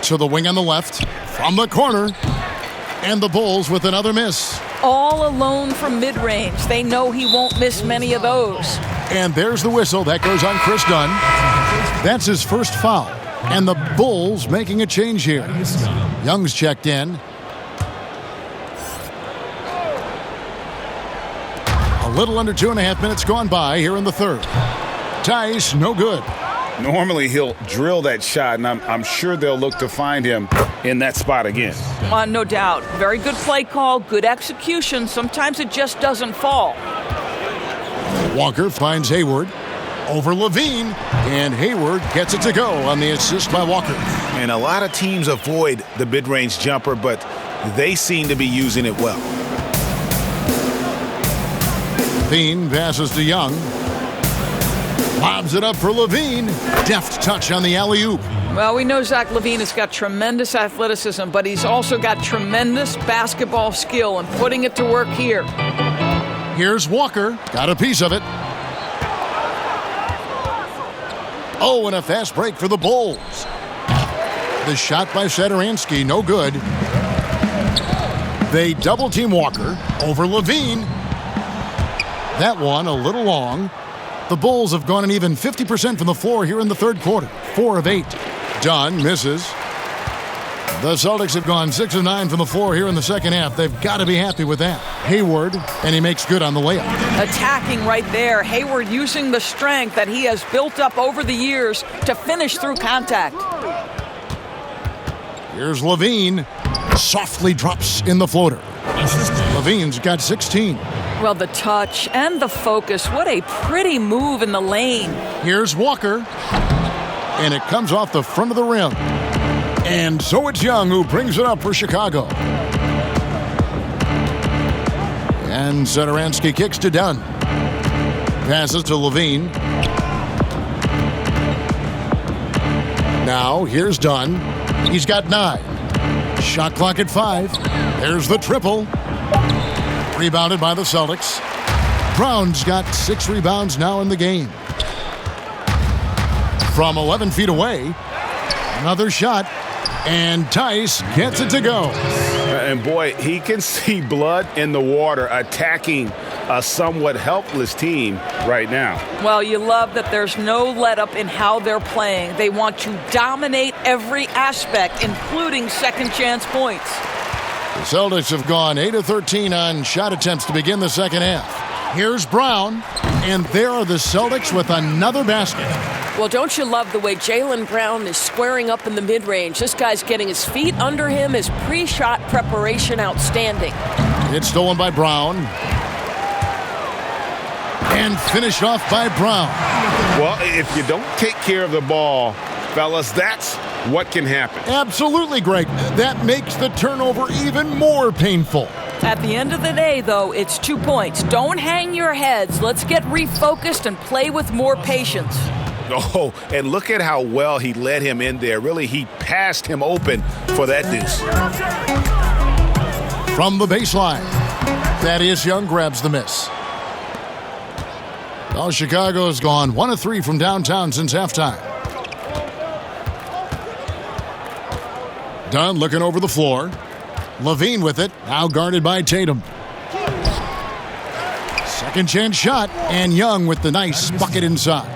To the wing on the left. From the corner. And the Bulls with another miss. All alone from mid-range. They know he won't miss many of those. And there's the whistle. That goes on Chris Dunn. That's his first foul. And the Bulls making a change here. Young's checked in. A little under 2.5 minutes gone by here in the third. Tice, no good. Normally he'll drill that shot, and I'm sure they'll look to find him in that spot again. No doubt. Very good play call, good execution. Sometimes it just doesn't fall. Walker finds Hayward over LaVine, and Hayward gets it to go on the assist by Walker. And a lot of teams avoid the mid-range jumper, but they seem to be using it well. LaVine passes to Young. Lobs it up for LaVine. Deft touch on the alley-oop. Well, we know Zach LaVine has got tremendous athleticism, but he's also got tremendous basketball skill and putting it to work here. Here's Walker. Got a piece of it. Oh, and a fast break for the Bulls. The shot by Satoransky, no good. They double-team Walker over LaVine. That one a little long. The Bulls have gone an even 50% from the floor here in the third quarter. 4 of 8. Dunn misses. The Celtics have gone 6 of 9 from the floor here in the second half. They've got to be happy with that. Hayward, and he makes good on the layup. Attacking right there. Hayward using the strength that he has built up over the years to finish through contact. Here's LaVine. Softly drops in the floater. LaVine's got 16. Well, the touch and the focus. What a pretty move in the lane. Here's Walker. And it comes off the front of the rim. And so it's Young who brings it up for Chicago. And Satoransky kicks to Dunn. Passes to LaVine. Now, here's Dunn. He's got 9. Shot clock at 5. There's the triple. Rebounded by the Celtics. Brown's got 6 rebounds now in the game. From 11 feet away, another shot, and Tice gets it to go. And boy, he can see blood in the water attacking a somewhat helpless team right now. Well, you love that there's no let-up in how they're playing. They want to dominate every aspect, including second-chance points. The Celtics have gone 8 of 13 on shot attempts to begin the second half. Here's Brown, and there are the Celtics with another basket. Well, don't you love the way Jaylen Brown is squaring up in the mid-range? This guy's getting his feet under him, his pre-shot preparation outstanding. It's stolen by Brown. And finished off by Brown. Well, if you don't take care of the ball, fellas, that's what can happen. Absolutely, Greg. That makes the turnover even more painful. At the end of the day, though, it's 2 points. Don't hang your heads. Let's get refocused and play with more patience. Oh, and look at how well he led him in there. Really, he passed him open for that deuce. From the baseline, Thaddeus Young grabs the miss. Well, Chicago's gone 1 of 3 from downtown since halftime. Dunn looking over the floor. LaVine with it, now guarded by Tatum. Second chance shot, and Young with the nice bucket inside.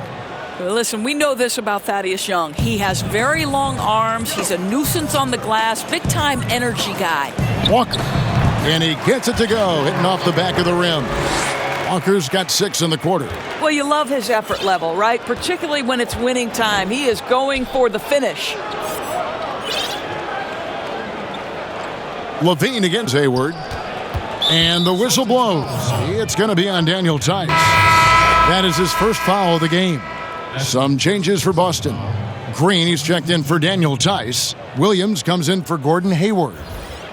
Listen, we know this about Thaddeus Young. He has very long arms. He's a nuisance on the glass. Big-time energy guy. Walker, and he gets it to go, hitting off the back of the rim. Walker's got 6 in the quarter. Well, you love his effort level, right? Particularly when it's winning time. He is going for the finish. LaVine against Hayward. And the whistle blows. It's going to be on Daniel Tice. That is his first foul of the game. Some changes for Boston. Green, he's checked in for Daniel Tice. Williams comes in for Gordon Hayward.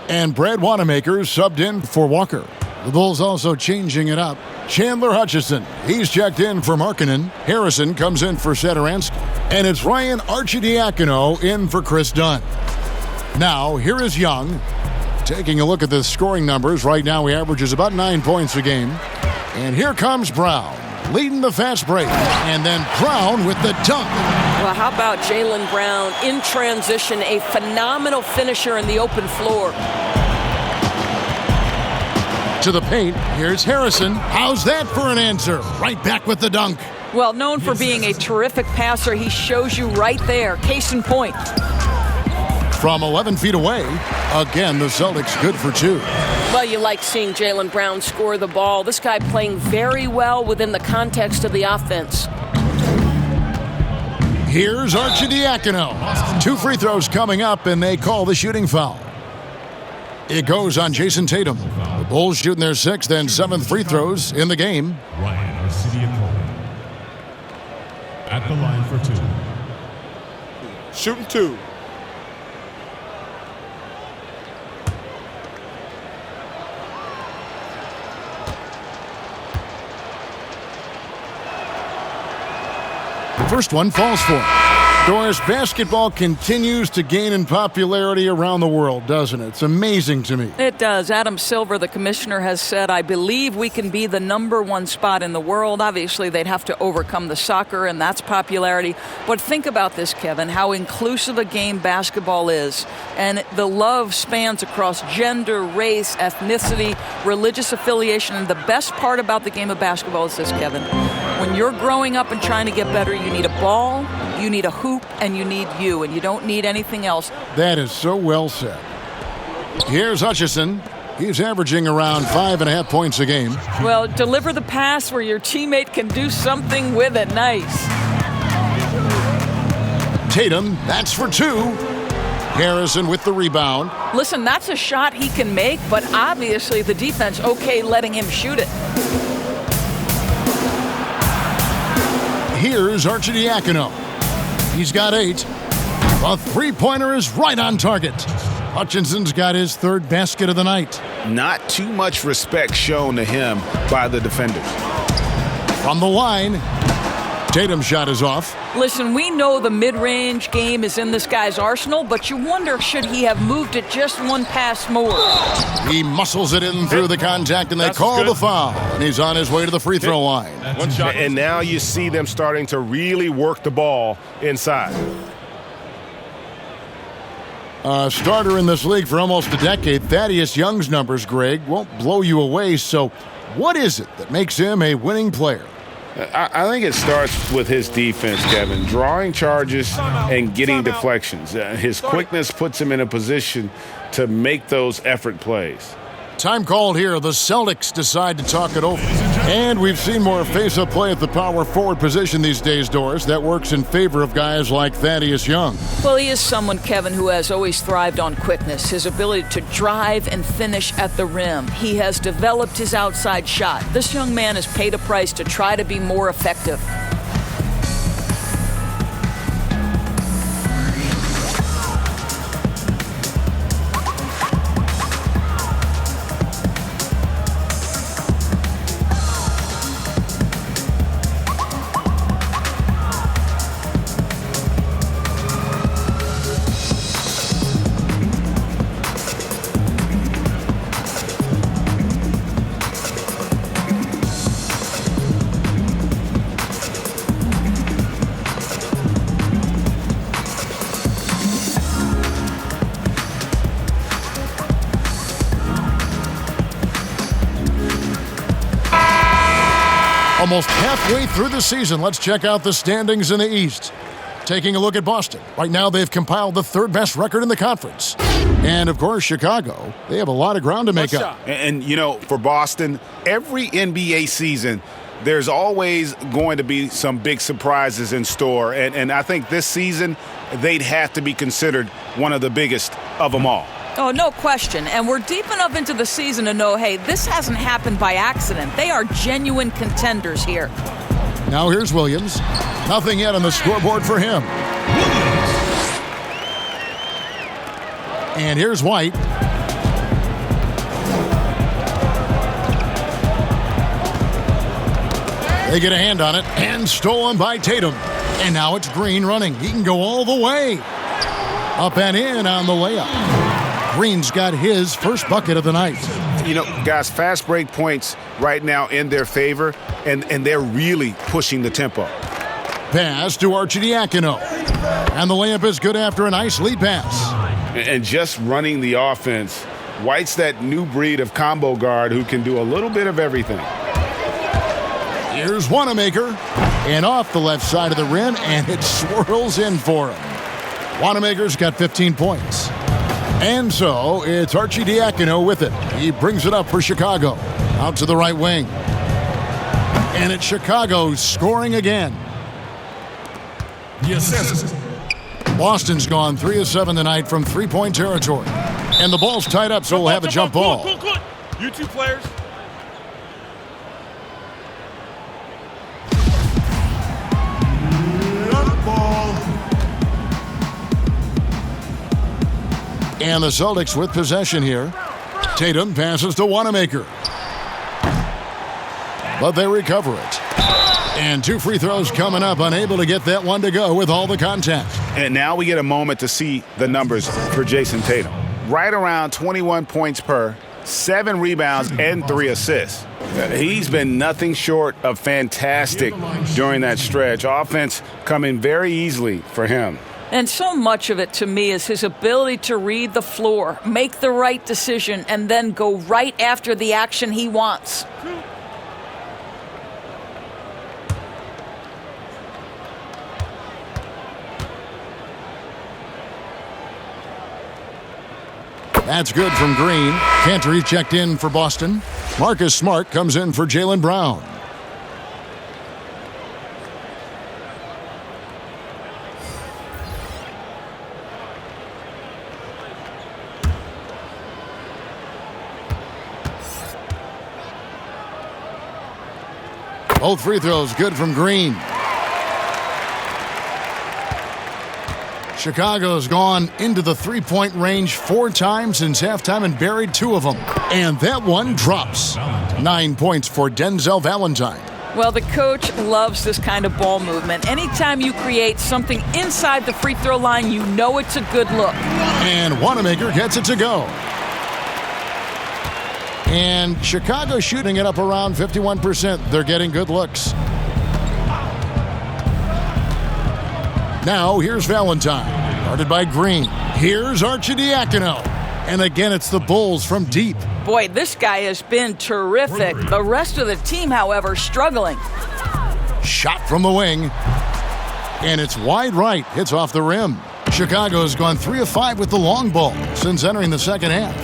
And Brad Wanamaker subbed in for Walker. The Bulls also changing it up. Chandler Hutchison, he's checked in for Markkanen. Harrison comes in for Satoransky. And it's Ryan Arcidiacono in for Chris Dunn. Now, here is Young. Taking a look at the scoring numbers, right now he averages about 9 points a game. And here comes Brown, leading the fast break. And then Brown with the dunk. Well, how about Jaylen Brown in transition, a phenomenal finisher in the open floor. To the paint, here's Harrison. How's that for an answer? Right back with the dunk. Well, known for being a terrific passer, he shows you right there. Case in point. From 11 feet away, again, the Celtics good for 2. Well, you like seeing Jaylen Brown score the ball. This guy playing very well within the context of the offense. Here's Arcidiacono. 2 free throws coming up, and they call the shooting foul. It goes on Jayson Tatum. The Bulls shooting their 6th and 7th free throws in the game. Ryan Arcidiacono at the line for 2. Shooting 2. First one falls for him. Doris, basketball continues to gain in popularity around the world, doesn't it? It's amazing to me. It does. Adam Silver, the commissioner, has said, I believe we can be the #1 spot in the world. Obviously, they'd have to overcome the soccer, and that's popularity. But think about this, Kevin, how inclusive a game basketball is. And the love spans across gender, race, ethnicity, religious affiliation. And the best part about the game of basketball is this, Kevin. When you're growing up and trying to get better, you need a ball, you need a hoop, and you need you, and you don't need anything else. That is so well said. Here's Hutchison. He's averaging around 5.5 points a game. Well, deliver the pass where your teammate can do something with it. Nice. Tatum, that's for 2. Harrison with the rebound. Listen, that's a shot he can make, but obviously the defense okay letting him shoot it. Here's Arcidiacono. He's got 8. The three-pointer is right on target. Hutchinson's got his 3rd basket of the night. Not too much respect shown to him by the defenders. From the line, Tatum's shot is off. Listen, we know the mid-range game is in this guy's arsenal, but you wonder, should he have moved it just one pass more? He muscles it in through the contact, and they call the foul. And he's on his way to the free throw line. And now you see them starting to really work the ball inside. A starter in this league for almost a decade, Thaddeus Young's numbers, Greg, won't blow you away. So what is it that makes him a winning player? I think it starts with his defense, Kevin. Drawing charges and getting deflections. His quickness puts him in a position to make those effort plays. Time called here. The Celtics decide to talk it over. And we've seen more face-up play at the power forward position these days, Doris. That works in favor of guys like Thaddeus Young. Well, he is someone, Kevin, who has always thrived on quickness, his ability to drive and finish at the rim. He has developed his outside shot. This young man has paid a price to try to be more effective. Almost halfway through the season, let's check out the standings in the East. Taking a look at Boston. Right now, they've compiled the 3rd best record in the conference. And, of course, Chicago. They have a lot of ground to make up. And, you know, for Boston, every NBA season, there's always going to be some big surprises in store. And I think this season, they'd have to be considered one of the biggest of them all. Oh, no question. And we're deep enough into the season to know, hey, this hasn't happened by accident. They are genuine contenders here. Now here's Williams. Nothing yet on the scoreboard for him. And here's White. They get a hand on it, and stolen by Tatum. And now it's Green running. He can go all the way. Up and in on the layup. Green's got his first bucket of the night. You know, guys, fast break points right now in their favor, and they're really pushing the tempo. Pass to Arcidiacono. And the layup is good after a nice lead pass. And just running the offense, White's that new breed of combo guard who can do a little bit of everything. Here's Wanamaker. And off the left side of the rim, and it swirls in for him. Wanamaker's got 15 points. And so it's Arcidiacono with it. He brings it up for Chicago. Out to the right wing. And it's Chicago scoring again. Yes. Boston's gone 3 of 7 tonight from three-point territory. And the ball's tied up, so we'll have a jump ball. Good. You two players. And the Celtics with possession here. Tatum passes to Wanamaker. But they recover it. And 2 free throws coming up, unable to get that one to go with all the contact. And now we get a moment to see the numbers for Jayson Tatum. Right around 21 points per, 7 rebounds, and 3 assists. He's been nothing short of fantastic during that stretch. Offense coming very easily for him. And so much of it, to me, is his ability to read the floor, make the right decision, and then go right after the action he wants. That's good from Green. Cantor checked in for Boston. Marcus Smart comes in for Jaylen Brown. Both free throws good from Green. Chicago's gone into the three-point range 4 times since halftime and buried 2 of them. And that one drops. 9 points for Denzel Valentine. Well, the coach loves this kind of ball movement. Anytime you create something inside the free throw line, you know it's a good look. And Wanamaker gets it to go. And Chicago shooting it up around 51%. They're getting good looks. Now, here's Valentine, guarded by Green. Here's Arcidiacono. And again, it's the Bulls from deep. Boy, this guy has been terrific. The rest of the team, however, struggling. Shot from the wing. And it's wide right. Hits off the rim. Chicago's gone 3 of 5 with the long ball since entering the second half.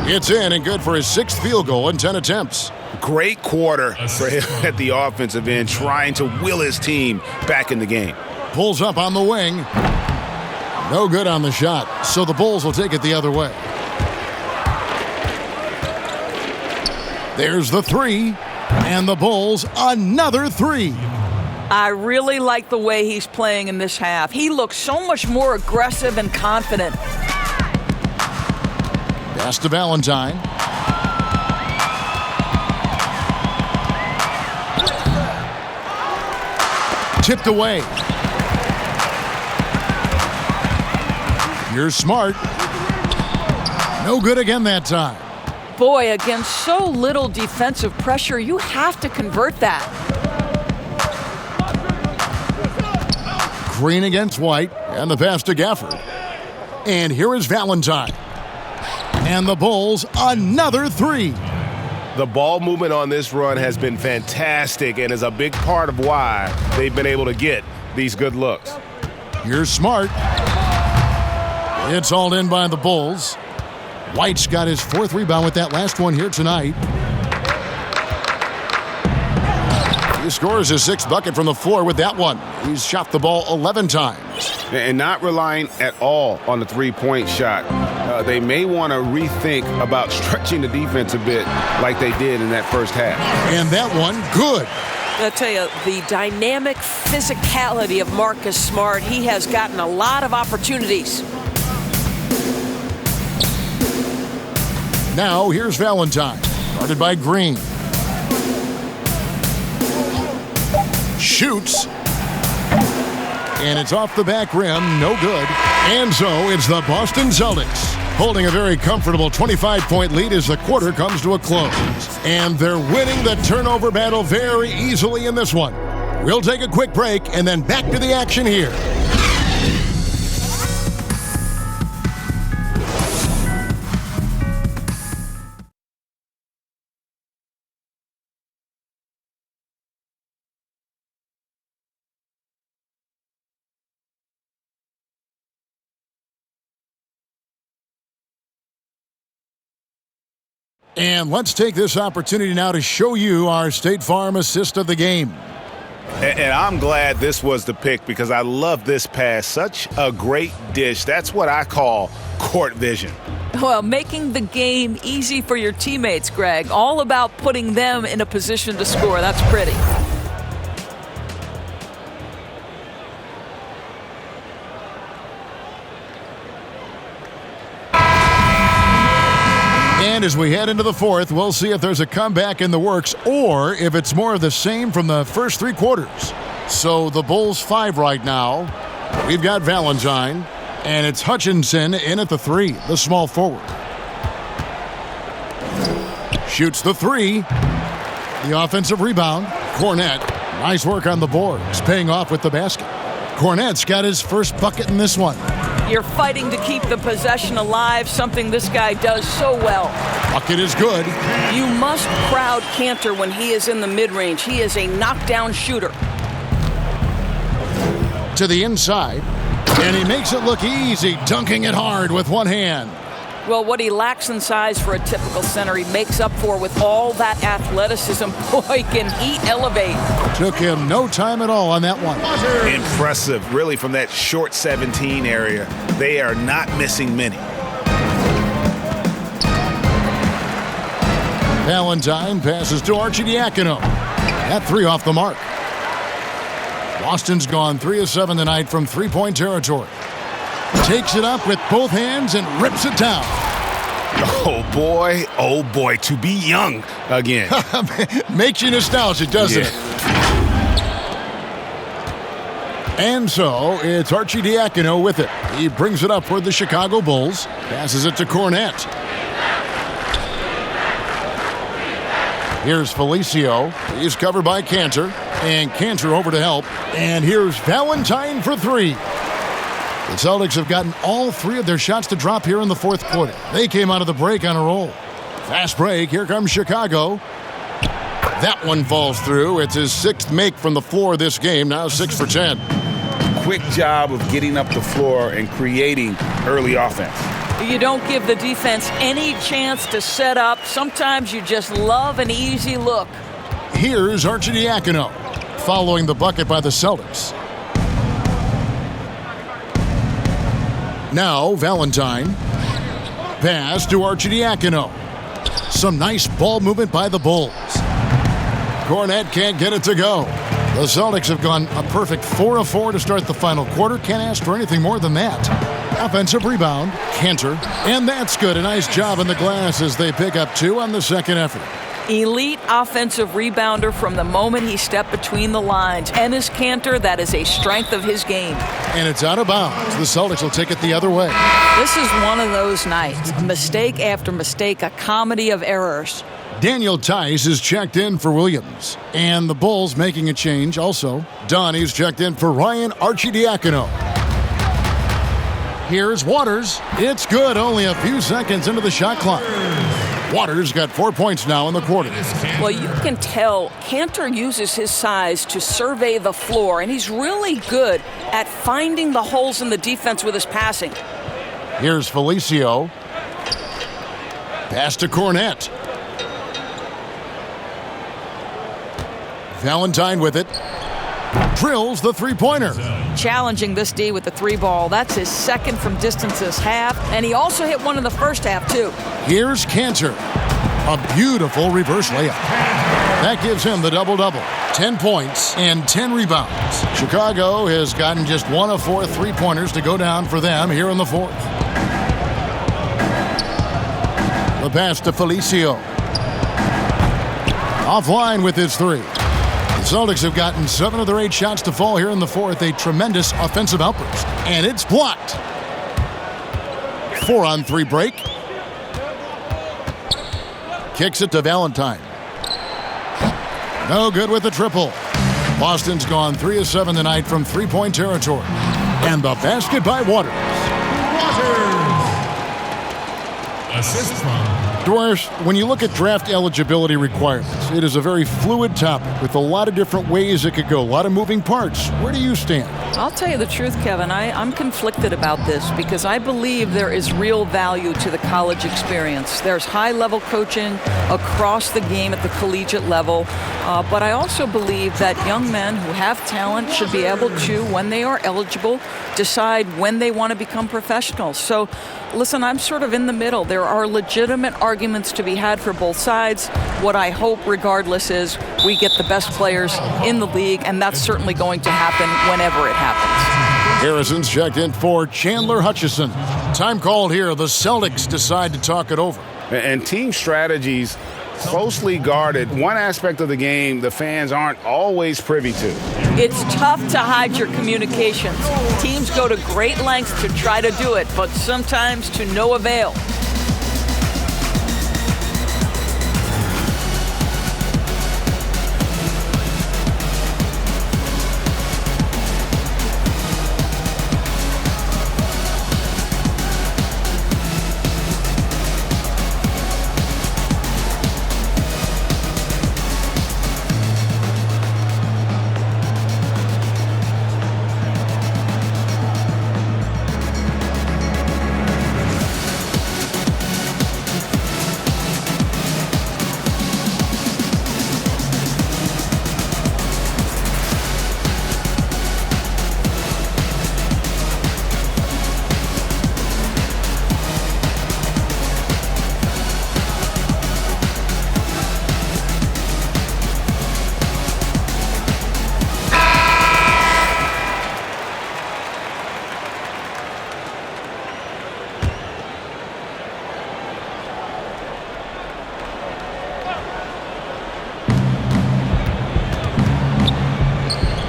It's in and good for his 6th field goal in 10 attempts. Great quarter for him at the offensive end, trying to will his team back in the game. Pulls up on the wing. No good on the shot, so the Bulls will take it the other way. There's the 3, and the Bulls another 3. I really like the way he's playing in this half. He looks so much more aggressive and confident. Pass to Valentine. Tipped away. Here's Smart. No good again that time. Boy, against so little defensive pressure, you have to convert that. Green against White, and the pass to Gafford. And here is Valentine. And the Bulls, another 3. The ball movement on this run has been fantastic and is a big part of why they've been able to get these good looks. Here's Smart. It's hauled in by the Bulls. White's got his 4th rebound with that last one here tonight. He scores his 6th bucket from the floor with that one. He's shot the ball 11 times. And not relying at all on the three-point shot. They may want to rethink about stretching the defense a bit like they did in that first half. And that one, good. I'll tell you, the dynamic physicality of Marcus Smart, he has gotten a lot of opportunities. Now, here's Valentine, guarded by Green. Shoots. And it's off the back rim, no good. And so it's the Boston Celtics, holding a very comfortable 25-point lead as the quarter comes to a close. And they're winning the turnover battle very easily in this one. We'll take a quick break and then back to the action here. And let's take this opportunity now to show you our State Farm assist of the game. And I'm glad this was the pick because I love this pass. Such a great dish. That's what I call court vision. Well, making the game easy for your teammates, Greg. All about putting them in a position to score. That's pretty. And as we head into the fourth, we'll see if there's a comeback in the works or if it's more of the same from the first three quarters. So the Bulls 5 right now. We've got Valentine, and it's Hutchinson in at the 3, the small forward. Shoots the 3. The offensive rebound. Cornette, nice work on the boards, paying off with the basket. Cornette's got his first bucket in this one. You're fighting to keep the possession alive, something this guy does so well. Bucket is good. You must crowd Cantor when he is in the mid-range. He is a knockdown shooter. To the inside, and he makes it look easy, dunking it hard with one hand. Well, what he lacks in size for a typical center, he makes up for with all that athleticism. Boy, can he elevate. Took him no time at all on that one. Impressive, really, from that short 17 area. They are not missing many. Valentine passes to Arcidiacono. That 3 off the mark. Boston's gone 3 of 7 tonight from three-point territory. Takes it up with both hands and rips it down. Oh boy, to be young again. Makes you nostalgic, doesn't it? And so it's Arcidiacono with it. He brings it up for the Chicago Bulls. Passes it to Cornette. Here's Felicio. He's covered by Cantor. And Cantor over to help. And here's Valentine for 3. The Celtics have gotten all 3 of their shots to drop here in the fourth quarter. They came out of the break on a roll. Fast break. Here comes Chicago. That one falls through. It's his 6th make from the floor this game. Now 6 for 10. Quick job of getting up the floor and creating early offense. You don't give the defense any chance to set up. Sometimes you just love an easy look. Here's Arcidiacono following the bucket by the Celtics. Now Valentine. Pass to Arcidiacono. Some nice ball movement by the Bulls. Cornette can't get it to go. The Celtics have gone a perfect 4 of 4 to start the final quarter. Can't ask for anything more than that. Offensive rebound, Cantor. And that's good. A nice job in the glass as they pick up 2 on the second effort. Elite offensive rebounder from the moment he stepped between the lines. Enes Kanter, that is a strength of his game. And it's out of bounds. The Celtics will take it the other way. This is one of those nights. Mistake after mistake, a comedy of errors. Daniel Tice is checked in for Williams. And the Bulls making a change also. Donnie's checked in for Ryan Arcidiacono. Here's Waters. It's good, only a few seconds into the shot clock. Waters got 4 points now in the quarter. Well, you can tell Cantor uses his size to survey the floor, and he's really good at finding the holes in the defense with his passing. Here's Felicio. Pass to Cornette. Valentine with it. Drills the three-pointer. Challenging this D with the 3-ball. That's his 2nd from distance this half, and he also hit one in the first half, too. Here's Cantor. A beautiful reverse layup. That gives him the double-double. 10 points and 10 rebounds. Chicago has gotten just 1 of 4 three-pointers to go down for them here in the fourth. The pass to Felicio. Offline with his 3. The Celtics have gotten 7 of their 8 shots to fall here in the fourth. A tremendous offensive outburst. And it's blocked. 4-on-3 break. Kicks it to Valentine. No good with the triple. Boston's gone 3 of 7 tonight from three-point territory. And the basket by Waters. Assist from Dwars, when you look at draft eligibility requirements, it is a very fluid topic with a lot of different ways it could go, a lot of moving parts. Where do you stand? I'll tell you the truth, Kevin. I'm conflicted about this because I believe there is real value to the college experience. There's high-level coaching across the game at the collegiate level, but I also believe that young men who have talent should be able to, when they are eligible, decide when they want to become professionals. So, listen, I'm sort of in the middle. There are legitimate arguments to be had for both sides. What I hope, regardless, is we get the best players in the league, and that's certainly going to happen whenever it happens. Harrison's checked in for Chandler Hutchison. Time called here. The Celtics decide to talk it over. And team strategies closely guarded. One aspect of the game the fans aren't always privy to. It's tough to hide your communications. Teams go to great lengths to try to do it, but sometimes to no avail.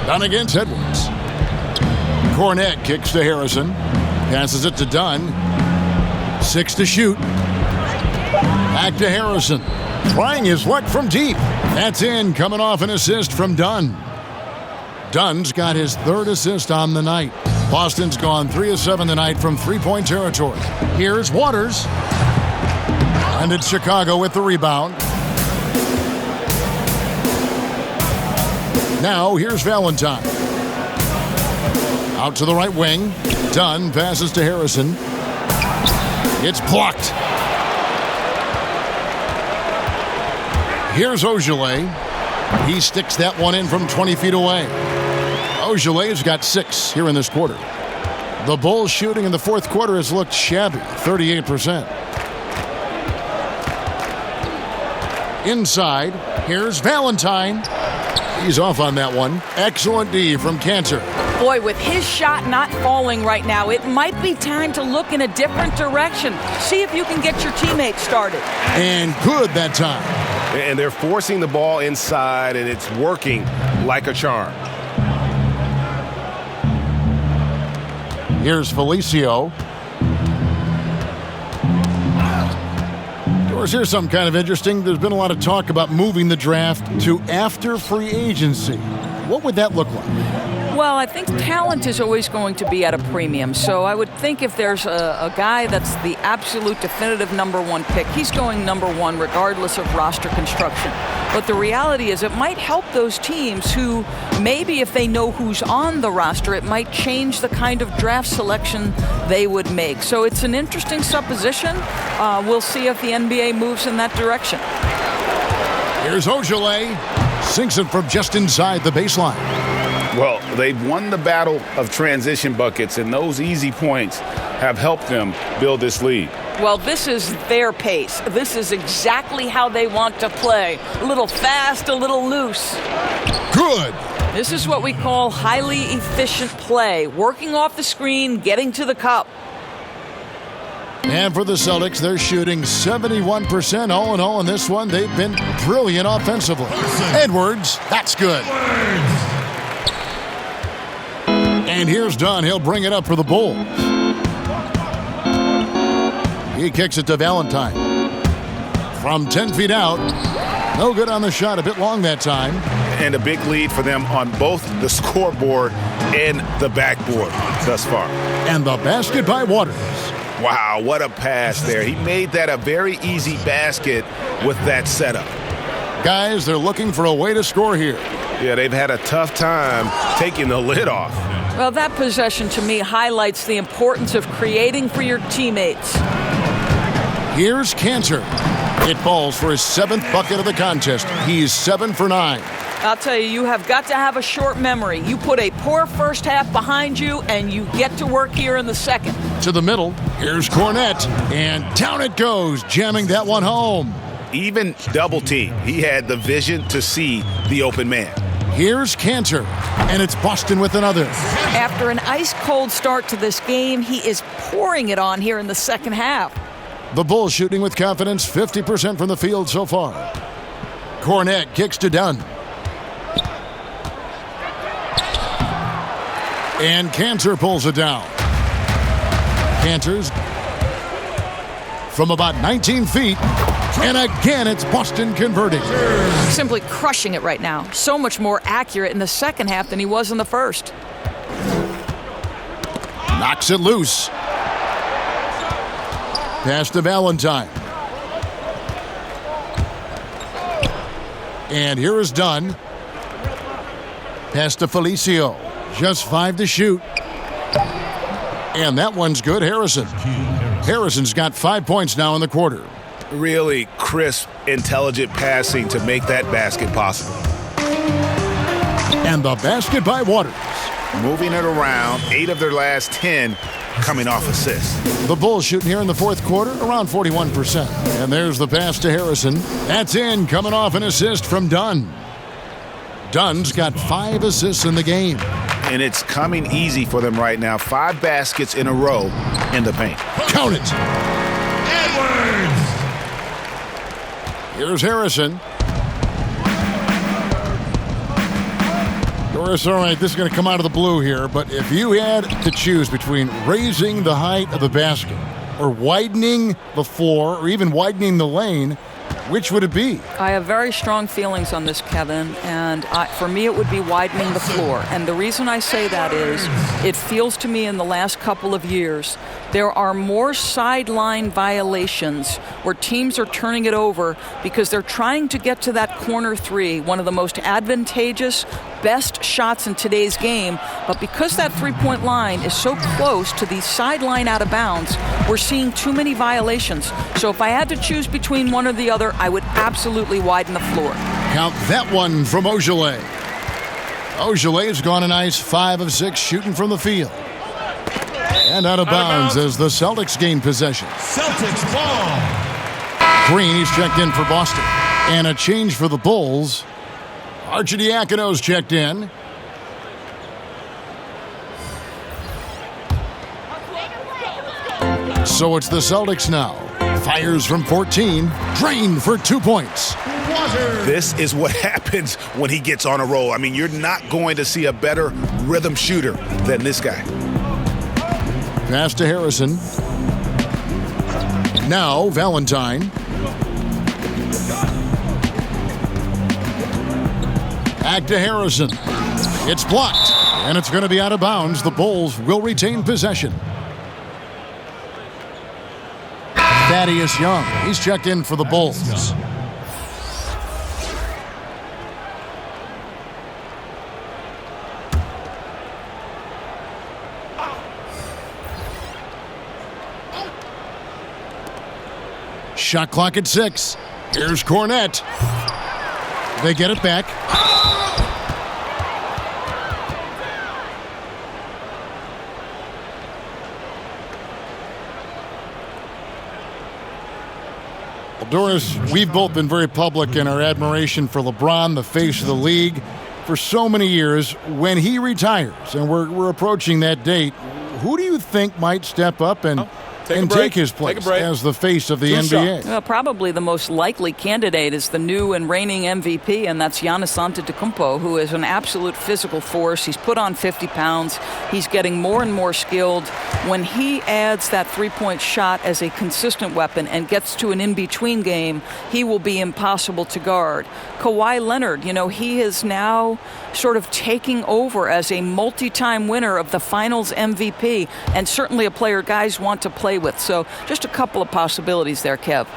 Dunn against Edwards. Cornette kicks to Harrison. Passes it to Dunn. 6 to shoot. Back to Harrison. Trying his luck from deep. That's in, coming off an assist from Dunn. Dunn's got his 3rd assist on the night. Boston's gone 3 of 7 tonight from three-point territory. Here's Waters. And it's Chicago with the rebound. Now, here's Valentine. Out to the right wing. Dunn passes to Harrison. It's blocked. Here's Ogilvy. He sticks that one in from 20 feet away. Ogilvy's got 6 here in this quarter. The Bulls shooting in the 4th quarter has looked shabby, 38%. Inside, here's Valentine. He's off on that one. Excellent D from Cantor. Boy, with his shot not falling right now, it might be time to look in a different direction. See if you can get your teammates started. And good that time. And they're forcing the ball inside, and it's working like a charm. Here's Felicio. Here's something kind of interesting. There's been a lot of talk about moving the draft to after free agency. What would that look like? Well, I think talent is always going to be at a premium. So I would think if there's a guy that's the absolute definitive number 1 pick, he's going number 1 regardless of roster construction. But the reality is it might help those teams who maybe if they know who's on the roster, it might change the kind of draft selection they would make. So it's an interesting supposition. We'll see if the NBA moves in that direction. Here's Ogilvy. Sinks it from just inside the baseline. Well, they've won the battle of transition buckets, and those easy points have helped them build this lead. Well, this is their pace. This is exactly how they want to play. A little fast, a little loose. Good. This is what we call highly efficient play. Working off the screen, getting to the cup. And for the Celtics, they're shooting 71% all in all in this one. They've been brilliant offensively. Edwards, that's good. And here's Dunn. He'll bring it up for the Bulls. He kicks it to Valentine. From 10 feet out. No good on the shot. A bit long that time. And a big lead for them on both the scoreboard and the backboard thus far. And the basket by Waters. Wow, what a pass there. He made that a very easy basket with that setup. Guys, they're looking for a way to score here. Yeah, they've had a tough time taking the lid off. Well, that possession to me highlights the importance of creating for your teammates. Here's Cantor. It falls for his 7th bucket of the contest. He's 7 for 9. I'll tell you, you have got to have a short memory. You put a poor first half behind you, and you get to work here in the second. To the middle. Here's Cornette. And down it goes, jamming that one home. Even double team. He had the vision to see the open man. Here's Cantor, and it's Boston with another. After an ice-cold start to this game, he is pouring it on here in the second half. The Bulls shooting with confidence, 50% from the field so far. Cornette kicks to Dunn. And Cantor pulls it down. Cantor's from about 19 feet. And again, it's Boston converting. Simply crushing it right now. So much more accurate in the second half than he was in the first. Knocks it loose. Pass to Valentine. And here is Dunn. Pass to Felicio. Just 5 to shoot. And that one's good. Harrison. Harrison's got 5 points now in the quarter. Really crisp, intelligent passing to make that basket possible. And the basket by Waters. Moving it around, 8 of their last 10 coming off assists. The Bulls shooting here in the fourth quarter, around 41%. And there's the pass to Harrison. That's in, coming off an assist from Dunn. Dunn's got 5 assists in the game. And it's coming easy for them right now. 5 baskets in a row in the paint. Count it. Edwards. Here's Harrison. Doris, all right, this is going to come out of the blue here, but if you had to choose between raising the height of the basket or widening the floor or even widening the lane, which would it be? I have very strong feelings on this, Kevin, and for me it would be widening the floor. And the reason I say that is it feels to me in the last couple of years there are more sideline violations where teams are turning it over because they're trying to get to that corner three, one of the most advantageous, best shots in today's game. But because that three-point line is so close to the sideline out of bounds, we're seeing too many violations. So if I had to choose between one or the other, I would absolutely widen the floor. Count that one from Ogilvy. Ogilvy's gone a nice 5 of 6 shooting from the field. And out of bounds as the Celtics gain possession. Celtics ball. Green, he's checked in for Boston. And a change for the Bulls. Arcidiakono's checked in. So it's the Celtics now. Fires from 14. Drained for 2 points. This is what happens when he gets on a roll. I mean, you're not going to see a better rhythm shooter than this guy. Pass to Harrison. Now Valentine. Back to Harrison. It's blocked, and it's going to be out of bounds. The Bulls will retain possession. Thaddeus Young, he's checked in for the Bulls. Shot clock at 6. Here's Cornette. They get it back. Well, Doris, we've both been very public in our admiration for LeBron, the face of the league, for so many years. When he retires, and we're approaching that date, who do you think might step up and take his place as the face of the NBA? Well, probably the most likely candidate is the new and reigning MVP, and that's Giannis Antetokounmpo, who is an absolute physical force. He's put on 50 pounds. He's getting more and more skilled. When he adds that three-point shot as a consistent weapon and gets to an in-between game, he will be impossible to guard. Kawhi Leonard, he is now sort of taking over as a multi-time winner of the Finals MVP, and certainly a player guys want to play with. So just a couple of possibilities there, Kev.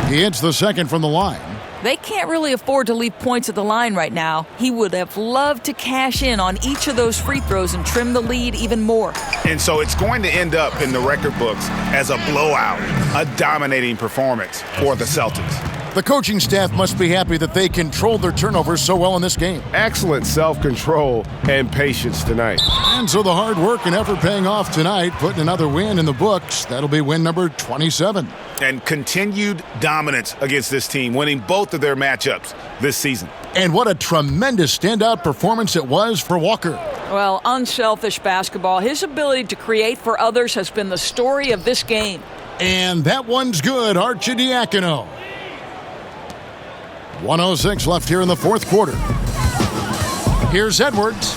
He hits the second from the line. They can't really afford to leave points at the line right now. He would have loved to cash in on each of those free throws and trim the lead even more. And so it's going to end up in the record books as a blowout, a dominating performance for the Celtics. The coaching staff must be happy that they controlled their turnovers so well in this game. Excellent self-control and patience tonight. And so the hard work and effort paying off tonight, putting another win in the books. That'll be win number 27. And continued dominance against this team, winning both of their matchups this season. And what a tremendous standout performance it was for Walker. Well, unselfish basketball. His ability to create for others has been the story of this game. And that one's good, Arcidiacono. 1:06 left here in the fourth quarter. Here's Edwards.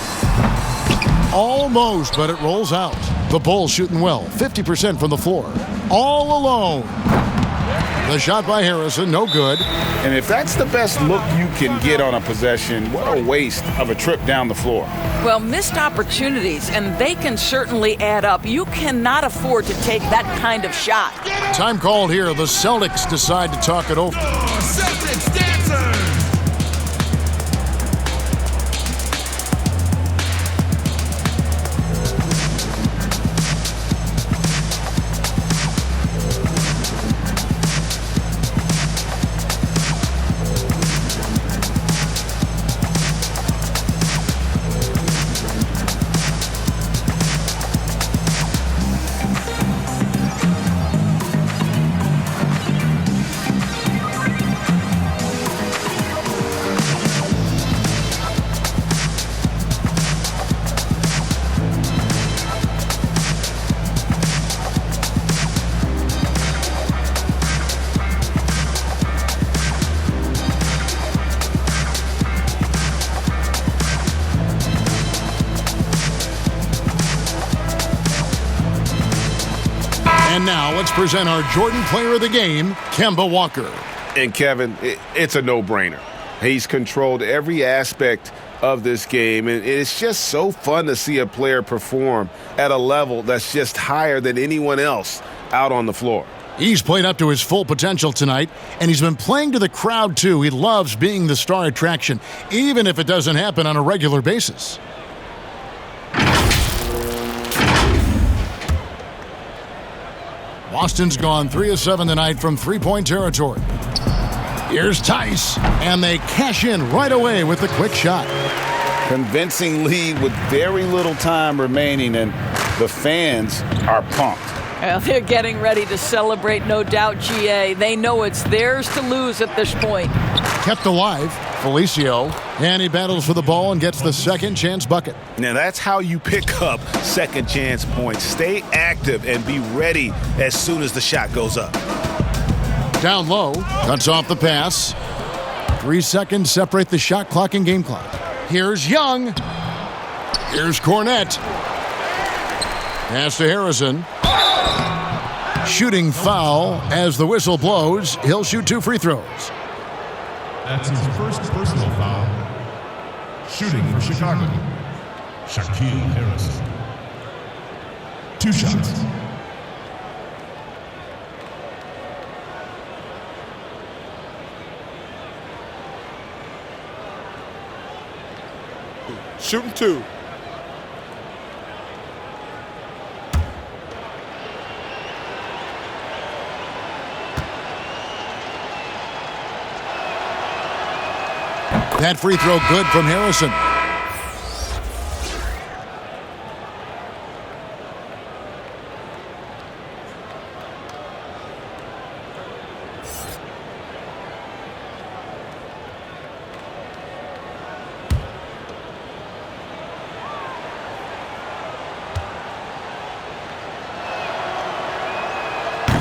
Almost, but it rolls out. The Bulls shooting well, 50% from the floor. All alone. The shot by Harrison, no good. And if that's the best look you can get on a possession, what a waste of a trip down the floor. Well, missed opportunities, and they can certainly add up. You cannot afford to take that kind of shot. Time called here. The Celtics decide to talk it over. Celtics dancers! And now let's present our Jordan Player of the Game, Kemba Walker. And Kevin, it's a no-brainer. He's controlled every aspect of this game, and it's just so fun to see a player perform at a level that's just higher than anyone else out on the floor. He's played up to his full potential tonight, and he's been playing to the crowd, too. He loves being the star attraction, even if it doesn't happen on a regular basis. Boston's gone 3 of 7 tonight from three-point territory. Here's Tice, and they cash in right away with the quick shot. Convincing lead with very little time remaining, and the fans are pumped. Well, they're getting ready to celebrate, no doubt, GA. They know it's theirs to lose at this point. Kept alive, Felicio, and he battles for the ball and gets the second chance bucket. Now that's how you pick up second chance points. Stay active and be ready as soon as the shot goes up. Down low, cuts off the pass. 3 seconds separate the shot clock and game clock. Here's Young. Here's Cornette. Pass to Harrison. Shooting foul as the whistle blows. He'll shoot 2 free throws. That's his first personal foul. Shooting for Chicago, Shaquille Harrison. 2 shots. Shooting 2. That free throw good from Harrison.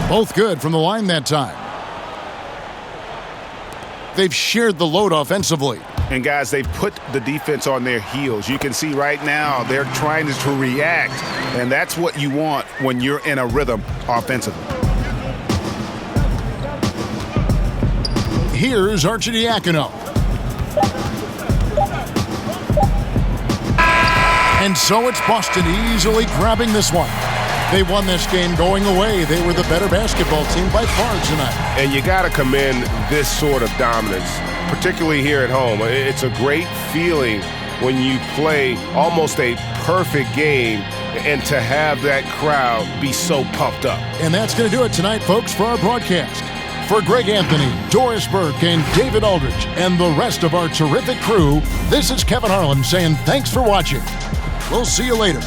Both good from the line that time. They've shared the load offensively. And guys, they've put the defense on their heels. You can see right now they're trying to react, and that's what you want when you're in a rhythm offensively. Here's Arcidiacono. And so it's Boston easily grabbing this one. They won this game going away. They were the better basketball team by far tonight. And you got to commend this sort of dominance, particularly here at home. It's a great feeling when you play almost a perfect game and to have that crowd be so pumped up. And that's going to do it tonight, folks, for our broadcast. For Greg Anthony, Doris Burke, and David Aldridge, and the rest of our terrific crew, this is Kevin Harlan saying thanks for watching. We'll see you later.